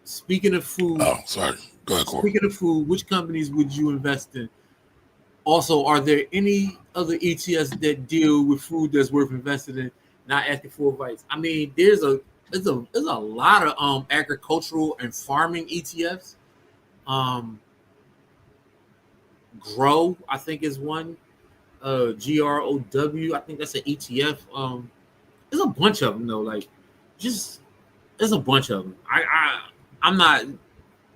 Speaking of food, oh sorry. Go ahead, Corey. Speaking of food, which companies would you invest in? Also, are there any other ETFs that deal with food that's worth investing in? Not asking for advice. I mean, there's a lot of agricultural and farming ETFs. Um, Grow, I think, is one. GROW, I think that's an ETF. There's a bunch of them though. Like, just there's a bunch of them. I'm not,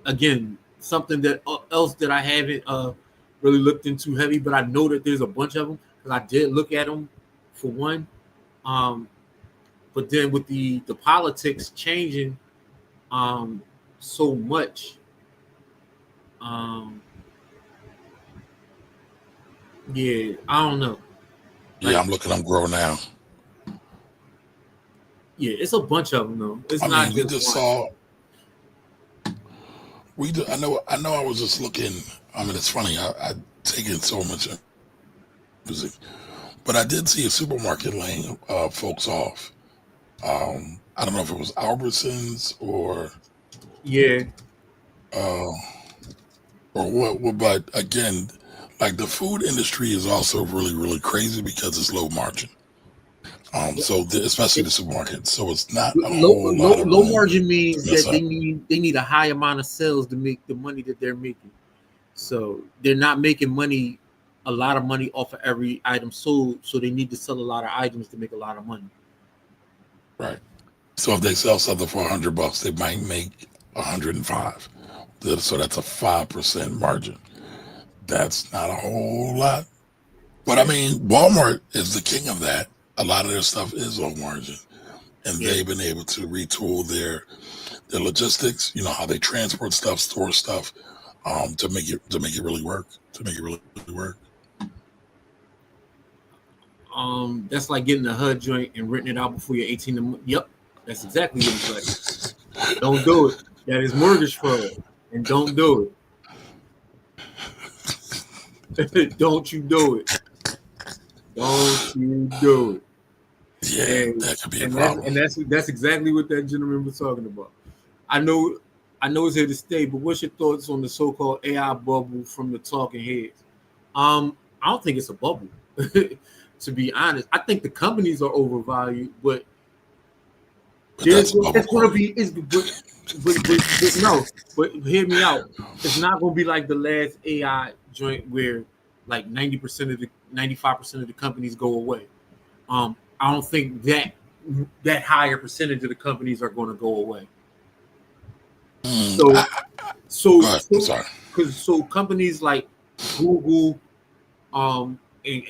again, something that else that I haven't really looked into heavy, but I know that there's a bunch of them because I did look at them for one. But then with the politics changing so much, yeah, I don't know. Yeah, I'm looking. I'm Grow now. Yeah, it's a bunch of them though. It's I not mean, we just just one. saw. I know. I was just looking. I mean, it's funny. I take in so much music, but I did see a supermarket laying folks off. I don't know if it was Albertsons or Yeah, uh, or what. But again, like the food industry is also really crazy because it's low margin. So especially the supermarket. So it's not a whole lot of low room margin to means mess that up. they need a high amount of sales to make the money that they're making. So they're not making a lot of money off of every item sold. So they need to sell a lot of items to make a lot of money. Right. So if they sell something for $100, they might make 105. So that's a 5% margin. That's not a whole lot. But I mean, Walmart is the king of that. A lot of their stuff is low margin, and Yeah. they've been able to retool their logistics. You know how they transport stuff, store stuff, to make it really work. That's like getting a HUD joint and renting it out before you're 18 a month. Yep, that's exactly what it's like. Don't do it. That is mortgage fraud, and don't do it. Don't you do it. Don't you do it. Yeah, And that could be a problem. that's exactly what that gentleman was talking about. I know it's here to stay, but what's your thoughts on the so-called AI bubble from the talking heads? I don't think it's a bubble. To be honest, I think the companies are overvalued, but that's a bubble. it's going to be but no. But hear me out. It's not going to be like the last AI joint where like 90% of the 95% of the companies go away. I don't think that higher percentage of the companies are going to go away. So companies like Google, and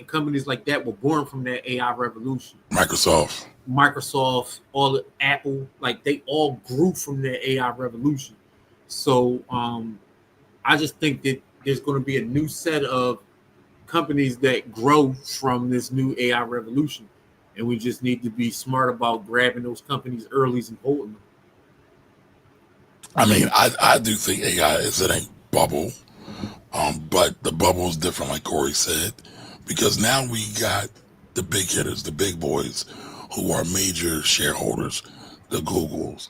companies like that were born from that AI revolution. Microsoft, all the Apple, like they all grew from that AI revolution. So I just think that there's going to be a new set of companies that grow from this new AI revolution, and we just need to be smart about grabbing those companies early and holding them. I mean, I do think AI is in a bubble, but the bubble is different, like Corey said, because now we got the big hitters, the big boys, who are major shareholders, the Googles.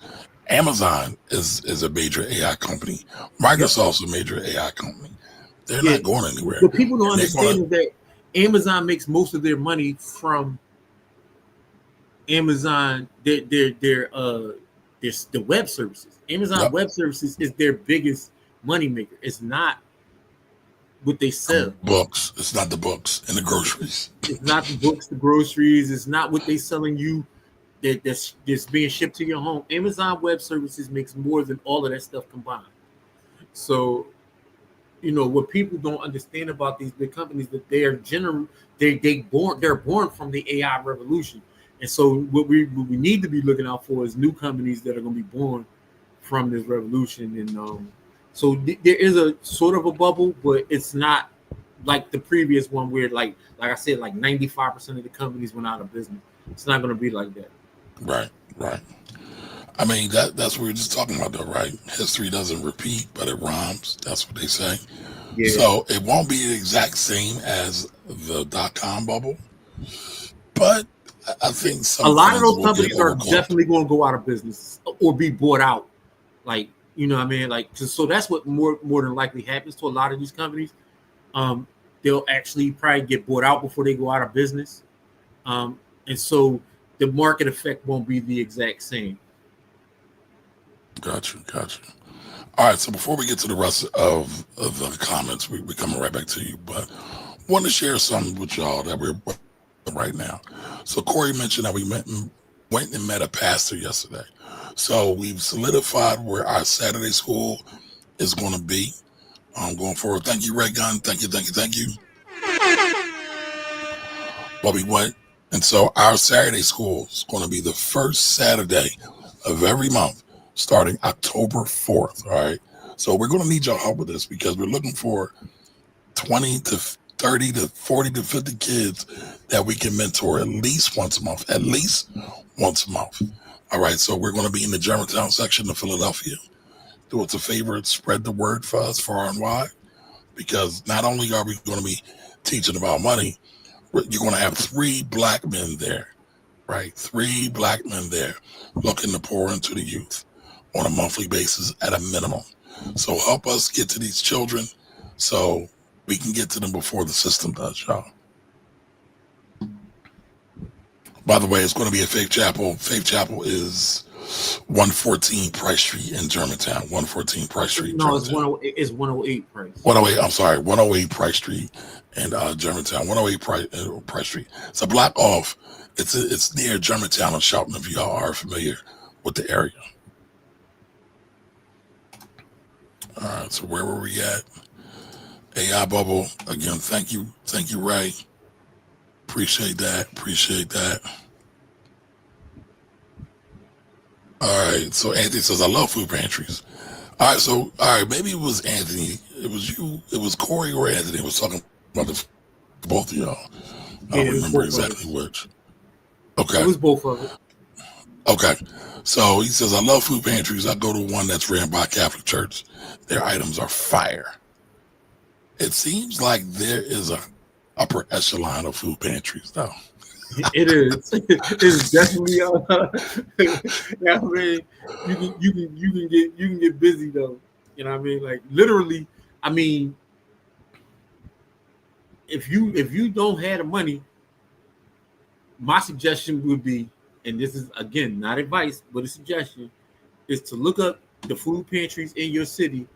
Amazon is a major AI company. Microsoft's a major AI company. They're not going anywhere. What people don't understand is that Amazon makes most of their money from Amazon, their the web services. Amazon Web Services is their biggest money maker. It's not what they sell. Books. It's not the books and the groceries. It's not the books, the groceries. It's not what they selling you that's being shipped to your home. Amazon Web Services makes more than all of that stuff combined. So, what people don't understand about these big companies that they're born from the AI revolution. And so what we need to be looking out for is new companies that are going to be born from this revolution. And so there is a sort of a bubble, but it's not like the previous one where like I said, like 95% of the companies went out of business. It's not going to be like that. Right. I mean, that's what we were just talking about, though, right? History doesn't repeat, but it rhymes. That's what they say. Yeah. So it won't be the exact same as the .com bubble, but I think a lot of those companies are definitely going to go out of business or be bought out. Like You know what I mean? Like, so that's what more than likely happens to a lot of these companies. They'll actually probably get bought out before they go out of business. And so the market effect won't be the exact same. Gotcha. All right, so before we get to the rest of the comments, we're coming right back to you, but want to share something with y'all that we're right now. So Corey mentioned that we went and met a pastor yesterday. So we've solidified where our Saturday school is going to be going forward. Thank you, Red Gun. Thank you. But we went, and so our Saturday school is going to be the first Saturday of every month, starting October 4th. All right. So we're going to need your help with this because we're looking for 20 to 30 to 40 to 50 kids that we can mentor at least once a month. All right. So we're going to be in the Germantown section of Philadelphia. Do us a favor and spread the word for us far and wide, because not only are we going to be teaching about money, you're going to have 3 black men there, right? 3 black men there looking to pour into the youth on a monthly basis at a minimum. So help us get to these children so we can get to them before the system does, y'all. By the way, it's going to be at Faith Chapel. Faith Chapel is 114 Price Street in Germantown. 114 Price Street. No, it's 108 Price. 108. I'm sorry, 108 Price Street and Germantown. 108 Price Street. It's a block off. It's near Germantown and Shelton. If y'all are familiar with the area. All right. So where were we at? AI Bubble again. Thank you, Ray. Appreciate that. All right, so Anthony says, I love food pantries. All right, maybe it was Anthony. It was you. It was Corey or Anthony was talking about both of y'all. I don't remember exactly which. Okay. It was both of it. Okay. So he says, I love food pantries. I go to one that's ran by a Catholic church. Their items are fire. It seems like there is a upper echelon of food pantries, though. It is. It's definitely. I mean, you can get busy though. You know what I mean? Like literally. I mean, if you don't have the money, my suggestion would be, and this is again not advice, but a suggestion, is to look up the food pantries in your city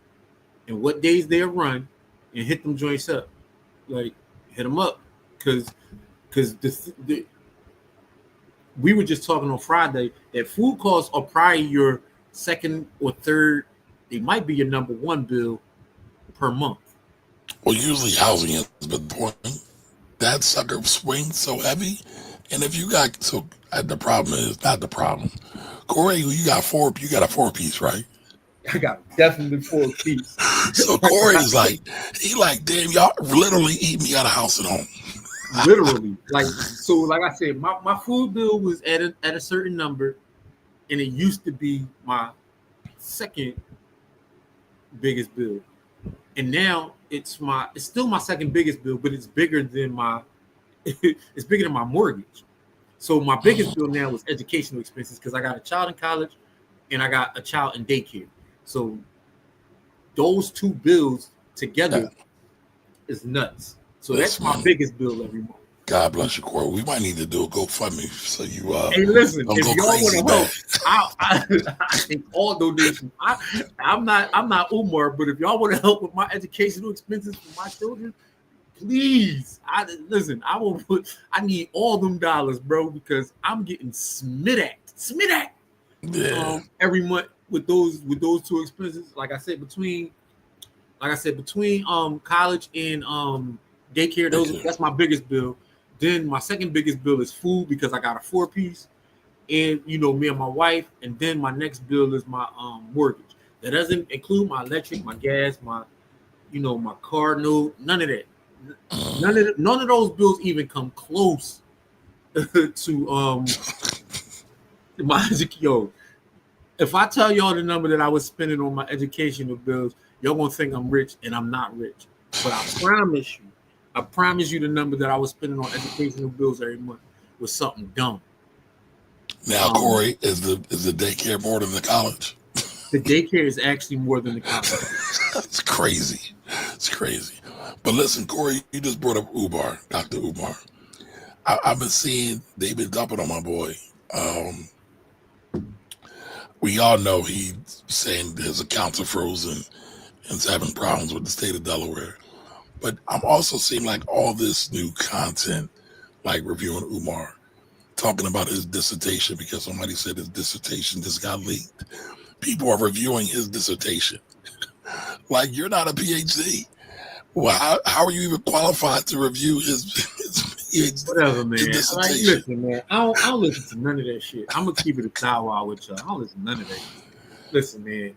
and what days they run, and hit them joints up. Like hit them up, because we were just talking on Friday that food costs are probably your second or third. They might be your number 1 bill per month. Well, usually housing is, but the point that sucker swings so heavy, and if you got the problem is not the problem. Corey, you got a 4-piece, right? I got definitely 4-piece. So Corey's like, damn, y'all literally eat me out of house and home. Literally, like I said, my food bill was at a certain number, and it used to be my second biggest bill, and now it's still my second biggest bill, but it's bigger than my mortgage. So my biggest bill now is educational expenses because I got a child in college and I got a child in daycare. So those 2 bills together is nuts. So that's my biggest bill every month. God bless you, Corey. We might need to do a GoFundMe so you hey, listen, don't if go y'all crazy, want to help, I think all donations. I'm not Umar, but if y'all want to help with my educational expenses for my children, please. I need all them dollars, bro, because I'm getting smittacked every month with those 2 expenses. Like I said, between college and daycare, that's my biggest bill. Then my second biggest bill is food because I got a 4-piece, and me and my wife. And then my next bill is my mortgage. That doesn't include my electric, my gas, my my car note. None of that. None of those bills even come close to my education. If I tell y'all the number that I was spending on my educational bills, y'all gonna think I'm rich, and I'm not rich. But I promise you the number that I was spending on educational bills every month was something dumb. Now, Corey, is the daycare board in the college? The daycare is actually more than the college. It's crazy. It's crazy. But listen, Corey, you just brought up Ubar, Dr. Ubar. I've been seeing they've been dumping on my boy. We all know he's saying his accounts are frozen and he's having problems with the state of Delaware. But I'm also seeing like all this new content, like reviewing Umar, talking about his dissertation because somebody said his dissertation just got leaked. People are reviewing his dissertation. Like, you're not a PhD. Well, how are you even qualified to review his PhD? Whatever, man. His Like, dissertation? listen, man. I don't listen to none of that shit. I'm gonna keep it a thou with y'all. I don't listen to none of that. Listen, man.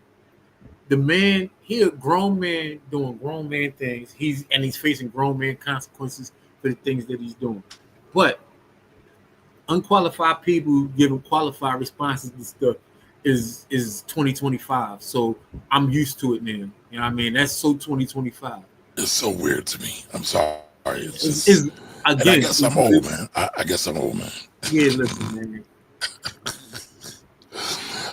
The man, he a grown man doing grown man things. He's facing grown man consequences for the things that he's doing. But unqualified people giving qualified responses to stuff is 2025. So I'm used to it now. You know what I mean? That's so 2025. It's so weird to me. I'm sorry. It's just, It's and I guess I'm old, man. I guess I'm old, man. Yeah, listen, man.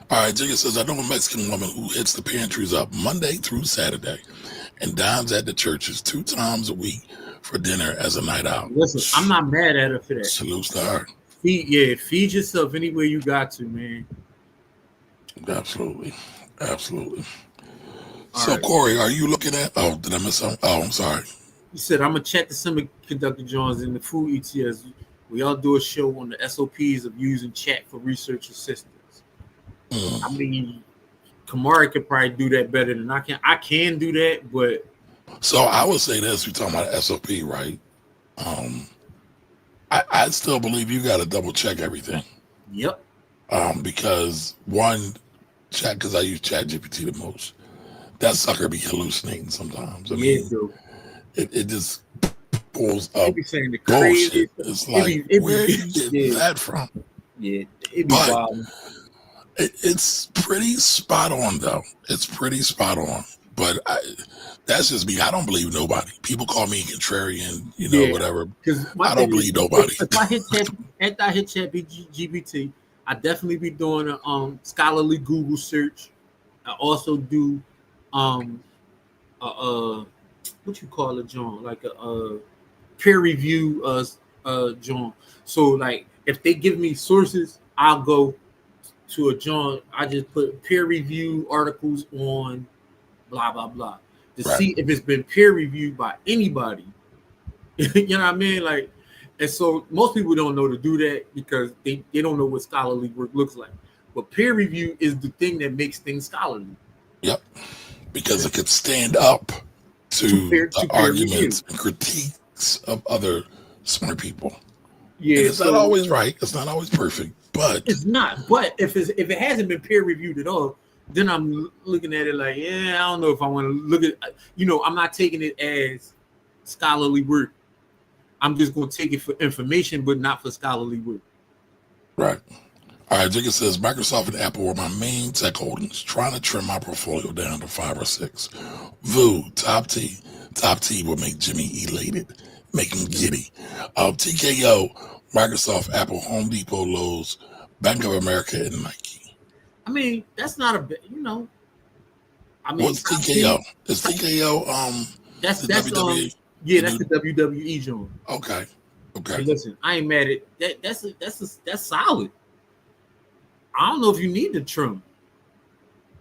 All right, Jigga says, I know a Mexican woman who hits the pantries up Monday through Saturday and dines at the churches 2 times a week for dinner as a night out. Listen, I'm not mad at her for that. Salutes to her. Feed yourself any way you got to, man. Absolutely. Absolutely. All So, right. Corey, are you looking at... Oh, did I miss something? Oh, I'm sorry. You said, I'm going to check the semiconductor joints and the food ETS. We all do a show on the SOPs of using chat for research assistance. I mean, Kamari could probably do that better than I can. I can do that, but... So, I would say this. We're talking about SOP, right? I still believe you got to double check everything. Yep. Because one, because I use ChatGPT the most, that sucker be hallucinating sometimes. I mean, it just pulls up saying the bullshit. It's like, where are you getting that from? Yeah, it be wild. It's pretty spot on, though. It's pretty spot on. But that's just me. I don't believe nobody. People call me contrarian, whatever. I don't believe nobody. If I hit ChatGPT, I definitely be doing a scholarly Google search. I also do what you call it, John, like a peer review John. So like if they give me sources, I'll go to a John. I just put peer review articles on blah blah blah to see if it's been peer reviewed by anybody. You know what I mean? Like, and so most people don't know to do that because they don't know what scholarly work looks like. But peer review is the thing that makes things scholarly. Yep, because it could stand up to the arguments and critiques of other smart people. Yeah, and it's not always right. It's not always perfect, but it's not. But if it hasn't been peer reviewed at all, then I'm looking at it like, I don't know if I want to look at. I'm not taking it as scholarly work. I'm just going to take it for information, but not for scholarly work. Right. All right, Jacob says, Microsoft and Apple were my main tech holdings, trying to trim my portfolio down to 5 or 6. VU, top T will make Jimmy elated, make him giddy. TKO, Microsoft, Apple, Home Depot, Lowe's, Bank of America, and Nike. I mean, that's not a, I mean, what's TKO? Is TKO that's WWE? That's the WWE joint. Okay. Hey, listen, I ain't mad at that. That's solid. I don't know if you need to trim.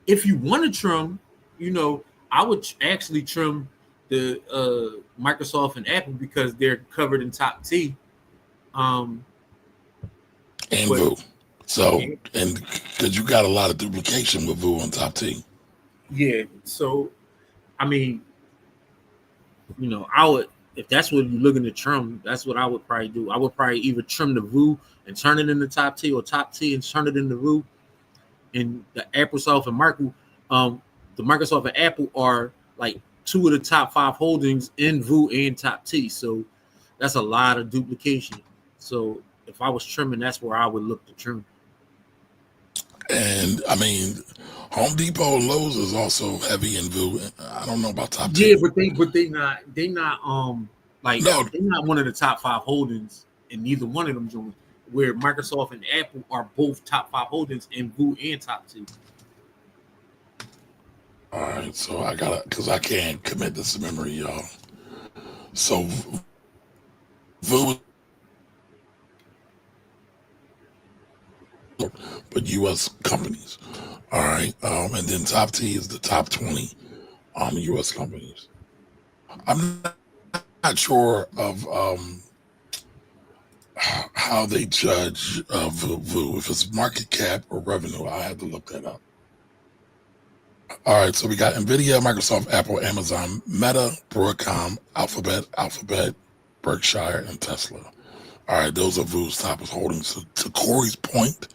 If you want to trim, I would actually trim the Microsoft and Apple because they're covered in top T. And VU. So, and because you got a lot of duplication with VU on top T. Yeah. So, I mean, I would, if that's what you're looking to trim, that's what I would probably do. I would probably either trim the VU and turn it into top T, or top T and turn it into VU. And the Microsoft and the Microsoft and Apple are like 2 of the top 5 holdings in VU and top T. So that's a lot of duplication. So if I was trimming, that's where I would look to trim. And I mean, Home Depot and Lowe's is also heavy in VU. I don't know about top 10. Yeah, but they're not they're not one of the top 5 holdings in neither one of them joints. Where Microsoft and Apple are both top 5 holdings in VU and top 2. All right, so I gotta, because I can't commit this to memory, y'all. So VU, but U.S. companies. All right, and then top T is the top 20 U.S. companies. I'm not sure of how they judge VU, if it's market cap or revenue. I had to look that up. All right, so we got NVIDIA, Microsoft, Apple, Amazon, Meta, Broadcom, Alphabet, Berkshire, and Tesla. All right, those are VU's top holdings. So to Corey's point,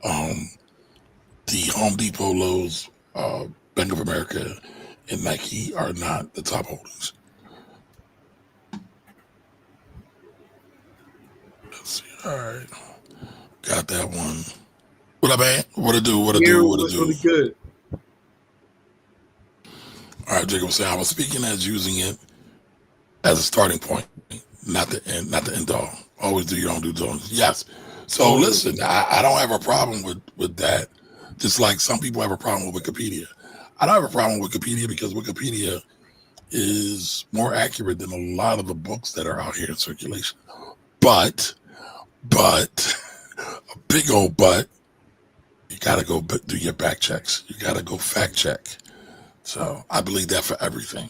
the Home Depot, Lowe's, Bank of America, and Nike are not the top holdings. Let's see. All right, got that one. What up, man? What it do? What it do? What it do? Really good. All right, Jacob was saying I was speaking as using it as a starting point, not the end all. Always do your own due diligence. Yes. So listen, I don't have a problem with that. Just like some people have a problem with Wikipedia. I don't have a problem with Wikipedia because Wikipedia is more accurate than a lot of the books that are out here in circulation. But a big old but, you gotta go do your back checks. You gotta go fact check. So I believe that for everything.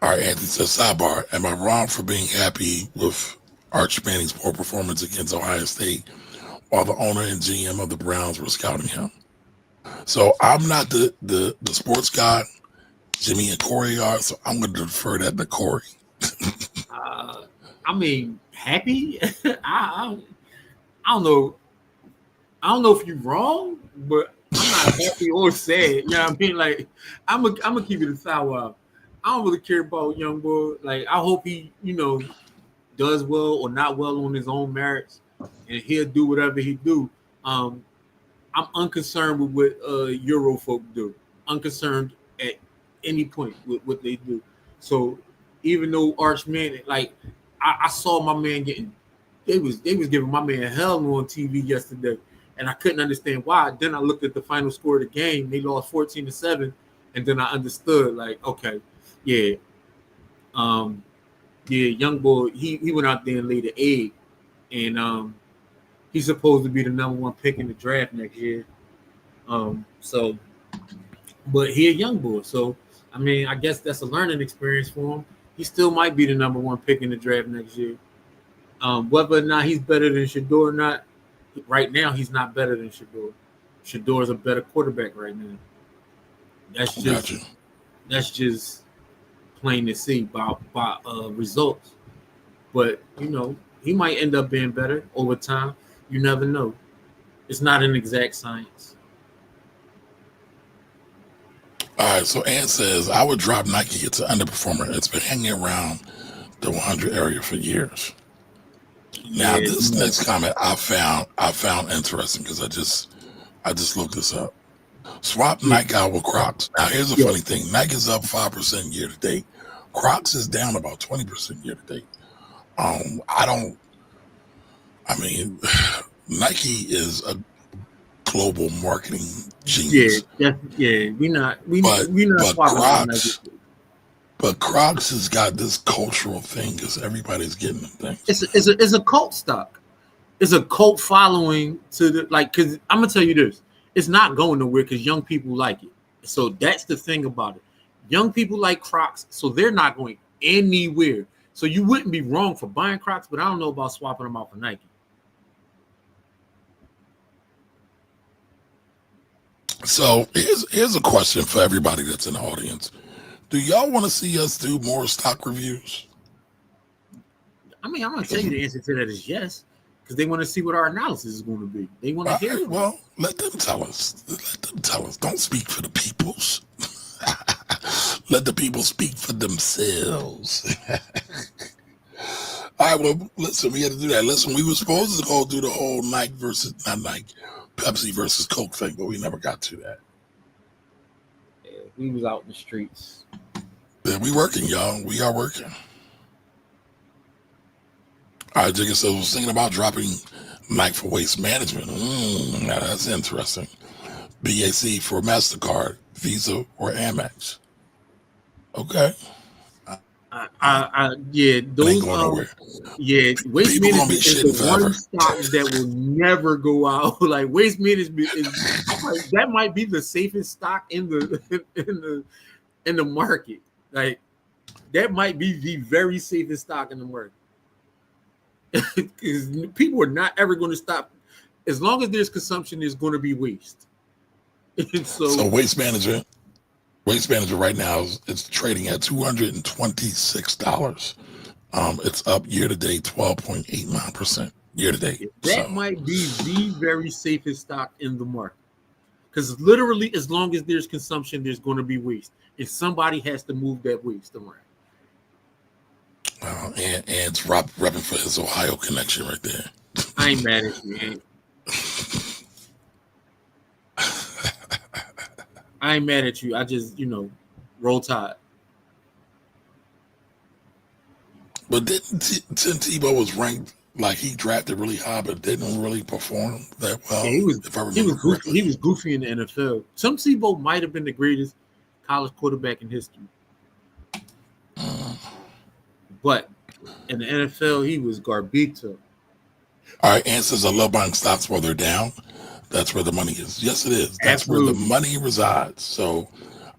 All right, Anthony says, sidebar, am I wrong for being happy with Arch Manning's poor performance against Ohio State while the owner and GM of the Browns were scouting him? So I'm not the sports guy. Jimmy and Corey are, so I'm going to defer that to Corey. I mean, happy? I don't know. I don't know if you're wrong, but I'm not happy or sad. You know what I mean? Like, I'm gonna keep it a sour. I don't really care about young boy. Like, I hope he, does well or not well on his own merits, and he'll do whatever he do. I'm unconcerned with what Euro folk do. Unconcerned at any point with what they do. So even though Arch Manning, like I saw my man getting, they was giving my man hell on TV yesterday, and I couldn't understand why. Then I looked at the final score of the game. They lost 14-7, and then I understood. Like, okay, yeah, young boy, he went out there and laid an egg, and he's supposed to be the number one pick in the draft next year. So, but he a young boy, so I mean, I guess that's a learning experience for him. He still might be the number one pick in the draft next year. Whether or not he's better than Shador or not, right now he's not better than Shador. Shador's a better quarterback right now. That's just plain to see by results. But he might end up being better over time. You never know. It's not an exact science. All right, so Ann says, I would drop Nike. It's an underperformer. It's been hanging around the 100 area for years. Now, this next comment I found interesting because I just looked this up. Swap Nike out with Crocs. Now, here's the funny thing. Nike is up 5% year to date. Crocs is down about 20% year to date. Nike is a global marketing genius. But Crocs has got this cultural thing because everybody's getting them things. It's a cult stock. It's a cult following because I'm gonna tell you this. It's not going nowhere because young people like it. So that's the thing about it. Young people like Crocs, so they're not going anywhere. So you wouldn't be wrong for buying Crocs, but I don't know about swapping them out for Nike. So here's a question for everybody that's in the audience. Do y'all want to see us do more stock reviews? I mean, I'm going to tell you the answer to that is yes, because they want to see what our analysis is going to be. They want to hear it. Well, let them tell us. Don't speak for the peoples. Let the people speak for themselves. All right, well, listen, we had to do that. Listen, we were supposed to go do the whole Pepsi versus Coke thing, but we never got to that. Yeah, we was out in the streets. Yeah, we working, y'all. We are working. All right, Jigga says, I was thinking about dropping Nike for waste management. Now that's interesting. BAC for MasterCard, Visa, or Amex. Okay. Yeah, It ain't those going nowhere. yeah, Waste People gonna be Management is the shitting forever. one stock that will never go out. Like Waste Management is like, that might be the safest stock in the market. Like that might be the very safest stock in the market. Because people are not ever going to stop. As long as there's consumption, there's going to be waste. So Waste Management right now it's trading at $226. It's up year to date 12.89% year to date. That might be the very safest stock in the market. Because literally, as long as there's consumption, there's going to be waste. And somebody has to move that waste around. And it's repping for his Ohio connection right there. I ain't mad at you, man. I ain't mad at you. I just, roll tide. But didn't Tim Tebow was ranked like he drafted really high, but didn't really perform that well? Yeah, if I remember correctly, he was goofy in the NFL. Tim Tebow might have been the greatest college quarterback in history, but in the NFL, he was garbito. All right, answers. I love buying stocks while they're down. That's where the money is. Yes, it is. That's Absolutely. where the money resides. So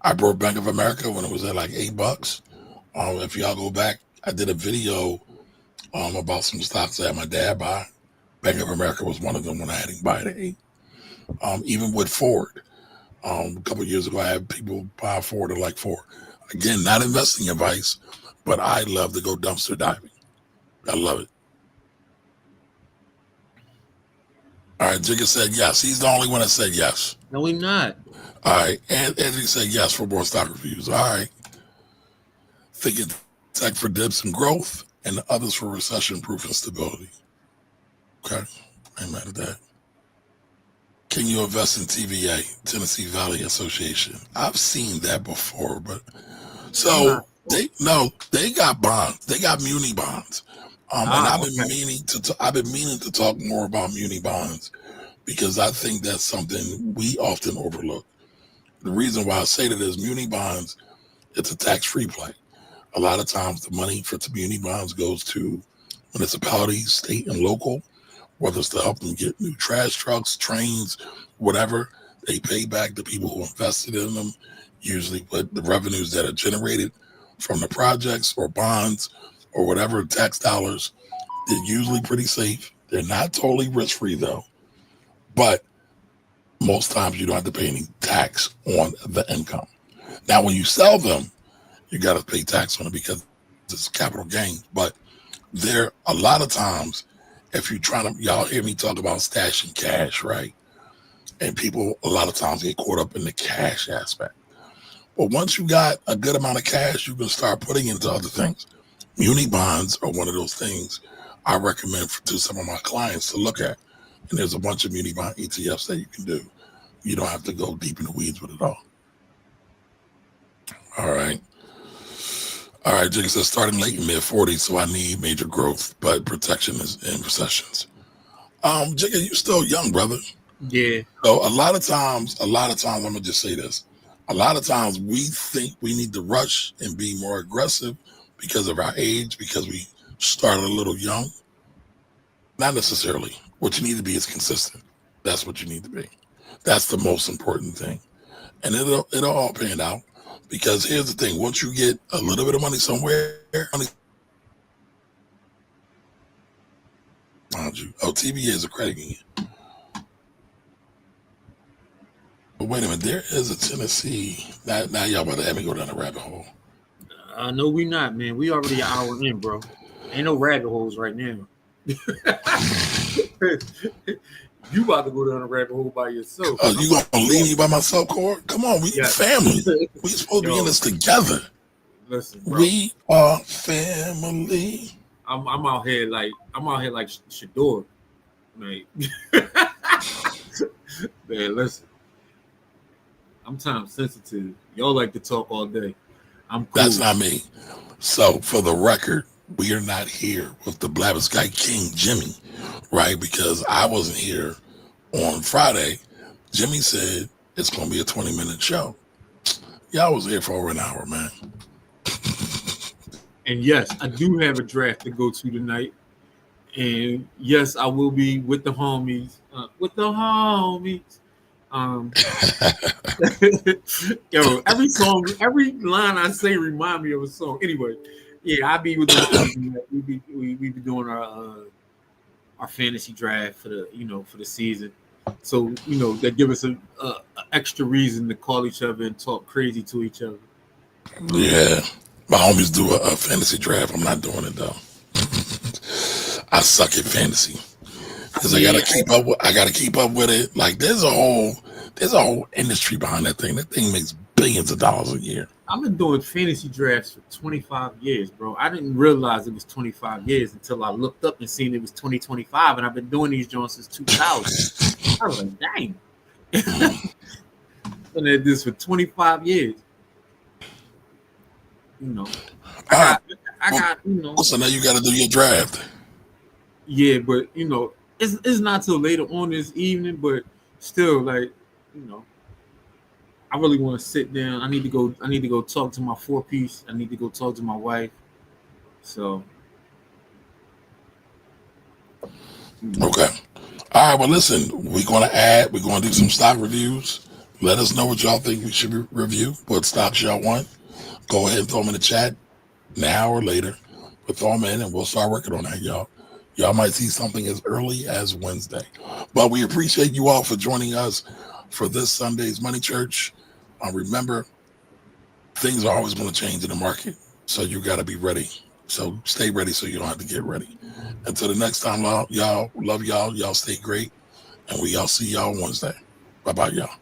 I bought Bank of America when it was at like $8. If y'all go back, I did a video about some stocks that my dad buy. Bank of America was one of them when I had him buy it at $8. Even with Ford, a couple of years ago, I had people buy Ford at like $4. Again, not investing advice, but I love to go dumpster diving. I love it. All right, Jigga said yes. He's the only one that said yes. No, we're not. All right, and Eddie said yes for more stock reviews. All right. Thinking tech for dips and growth, and the others for recession-proof and stability. Okay, I ain't mad at that. Can you invest in TVA, Tennessee Valley Association? I've seen that before, but so they got bonds. They got muni bonds. And I've been meaning to talk more about muni bonds because I think that's something we often overlook. The reason why I say that is muni bonds, it's a tax-free play. A lot of times the money for muni bonds goes to municipalities, state and local, whether it's to help them get new trash trucks, trains, whatever. They pay back the people who invested in them, usually with the revenues that are generated from the projects or bonds or whatever tax dollars. They're usually pretty safe. They're not totally risk-free though, but most times you don't have to pay any tax on the income. Now, when you sell them, you got to pay tax on it because it's capital gain. But there, a lot of times, if you're trying to, y'all hear me talk about stashing cash, right? And people a lot of times get caught up in the cash aspect. But once you got a good amount of cash, you can start putting into other things. Muni bonds are one of those things I recommend to some of my clients to look at. And there's a bunch of muni bond ETFs that you can do. You don't have to go deep in the weeds with it all. All right. All right, Jigga says starting late in mid-40s, so I need major growth, but protection is in recessions. Jigga, you still young, brother. Yeah. So a lot of times, I'm gonna just say this. A lot of times we think we need to rush and be more aggressive because of our age, because we started a little young. Not necessarily. What you need to be is consistent. That's what you need to be. That's the most important thing. And it'll all pan out. Because here's the thing, once you get a little bit of money somewhere, TVA is a credit union. But wait a minute, there is a Tennessee. Now y'all about to have me go down a rabbit hole. No, we not, man. We already an hour in, bro. Ain't no rabbit holes right now. You about to go down a rabbit hole by yourself. You gonna leave me by myself, Cord? Come on, we family. We supposed to be in this together. Listen, bro. We are family. I'm out here like Shador. Like, man, listen. I'm time sensitive. Y'all like to talk all day. I'm cool. That's not me. So for the record, we are not here with the Blabberskite King, Jimmy, right? Because I wasn't here on Friday. Jimmy said It's gonna be a 20-minute show. Y'all was here for over an hour, man. And yes, I do have a draft to go to tonight. And yes, I will be with the homies. Yo, every song, every line I say remind me of a song. Anyway, yeah, I'll be with the homies. We be doing our fantasy draft for the season. So that give us a extra reason to call each other and talk crazy to each other. Yeah, my homies do a fantasy draft. I'm not doing it though. I suck at fantasy because I gotta keep up with it. Like there's a whole industry behind that thing. That thing makes billions of dollars a year. I've been doing fantasy drafts for 25 years, bro. I didn't realize it was 25 years until I looked up and seen it was 2025, and I've been doing these joints since 2000. I was like, dang. Been at this for 25 years. I got. So now you got to do your draft. Yeah, but it's not till later on this evening, but still, like, I really want to sit down. I need to go talk to my 4-piece. I need to go talk to my wife. So okay. All right, well listen, we're gonna do some stock reviews. Let us know what y'all think we should review, what stocks y'all want. Go ahead and throw them in the chat now or later. But throw them in and we'll start working on that, y'all. Y'all might see something as early as Wednesday. But we appreciate you all for joining us for this Sunday's Money Church. Remember, things are always going to change in the market, so you got to be ready. So stay ready so you don't have to get ready. Until the next time, y'all, love y'all. Y'all stay great, and we all see y'all Wednesday. Bye-bye, y'all.